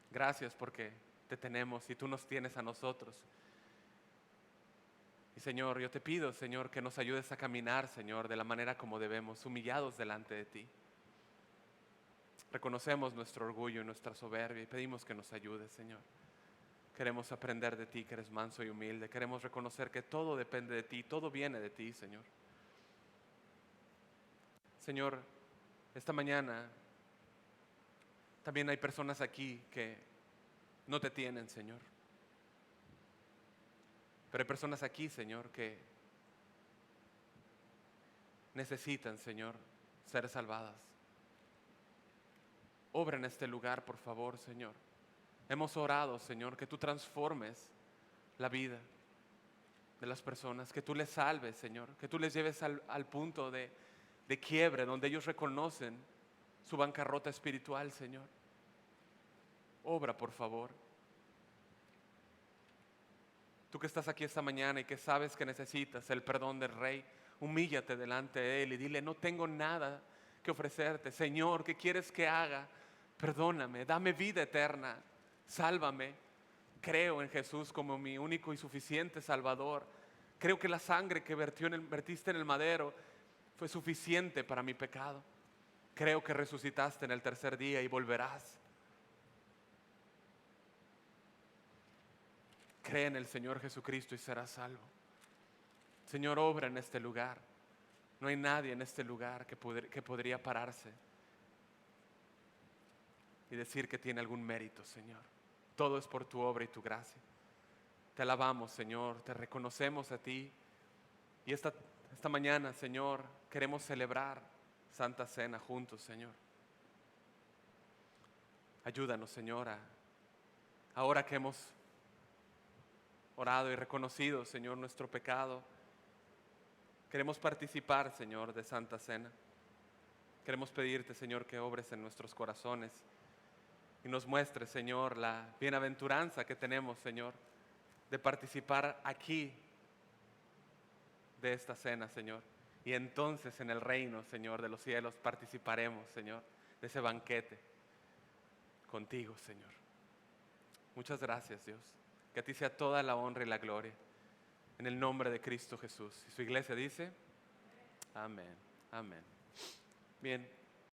Gracias porque te tenemos y tú nos tienes a nosotros. Y Señor, yo te pido, Señor, que nos ayudes a caminar, Señor, de la manera como debemos, humillados delante de ti. Reconocemos nuestro orgullo y nuestra soberbia y pedimos que nos ayudes, Señor. Queremos aprender de ti, que eres manso y humilde. Queremos reconocer que todo depende de ti, todo viene de ti, Señor. Señor, esta mañana también hay personas aquí que no te tienen, Señor. Pero hay personas aquí, Señor, que necesitan, Señor, ser salvadas. Obra en este lugar, por favor, Señor. Hemos orado, Señor, que tú transformes la vida de las personas, que tú les salves, Señor, que tú les lleves al punto de quiebre, donde ellos reconocen su bancarrota espiritual, Señor. Obra, por favor. Tú que estás aquí esta mañana y que sabes que necesitas el perdón del Rey, humíllate delante de Él y dile: no tengo nada que ofrecerte. Señor, ¿qué quieres que haga? Perdóname, dame vida eterna, sálvame. Creo en Jesús como mi único y suficiente Salvador. Creo que la sangre que vertiste en el madero fue suficiente para mi pecado. Creo que resucitaste en el tercer día y volverás. Cree en el Señor Jesucristo y serás salvo. Señor, obra en este lugar. No hay nadie en este lugar que podría pararse y decir que tiene algún mérito, Señor. Todo es por tu obra y tu gracia. Te alabamos, Señor, te reconocemos a ti. Y esta mañana, Señor, queremos celebrar Santa Cena juntos, Señor. Ayúdanos, Señor, ahora que hemos orado y reconocido, Señor, nuestro pecado, queremos participar, Señor, de Santa Cena. Queremos pedirte, Señor, que obres en nuestros corazones y nos muestres, Señor, la bienaventuranza que tenemos, Señor, de participar aquí de esta cena, Señor. Y entonces en el reino, Señor, de los cielos participaremos, Señor, de ese banquete contigo, Señor. Muchas gracias, Dios. Que a ti sea toda la honra y la gloria. En el nombre de Cristo Jesús. Y su iglesia dice: amén, amén. Bien.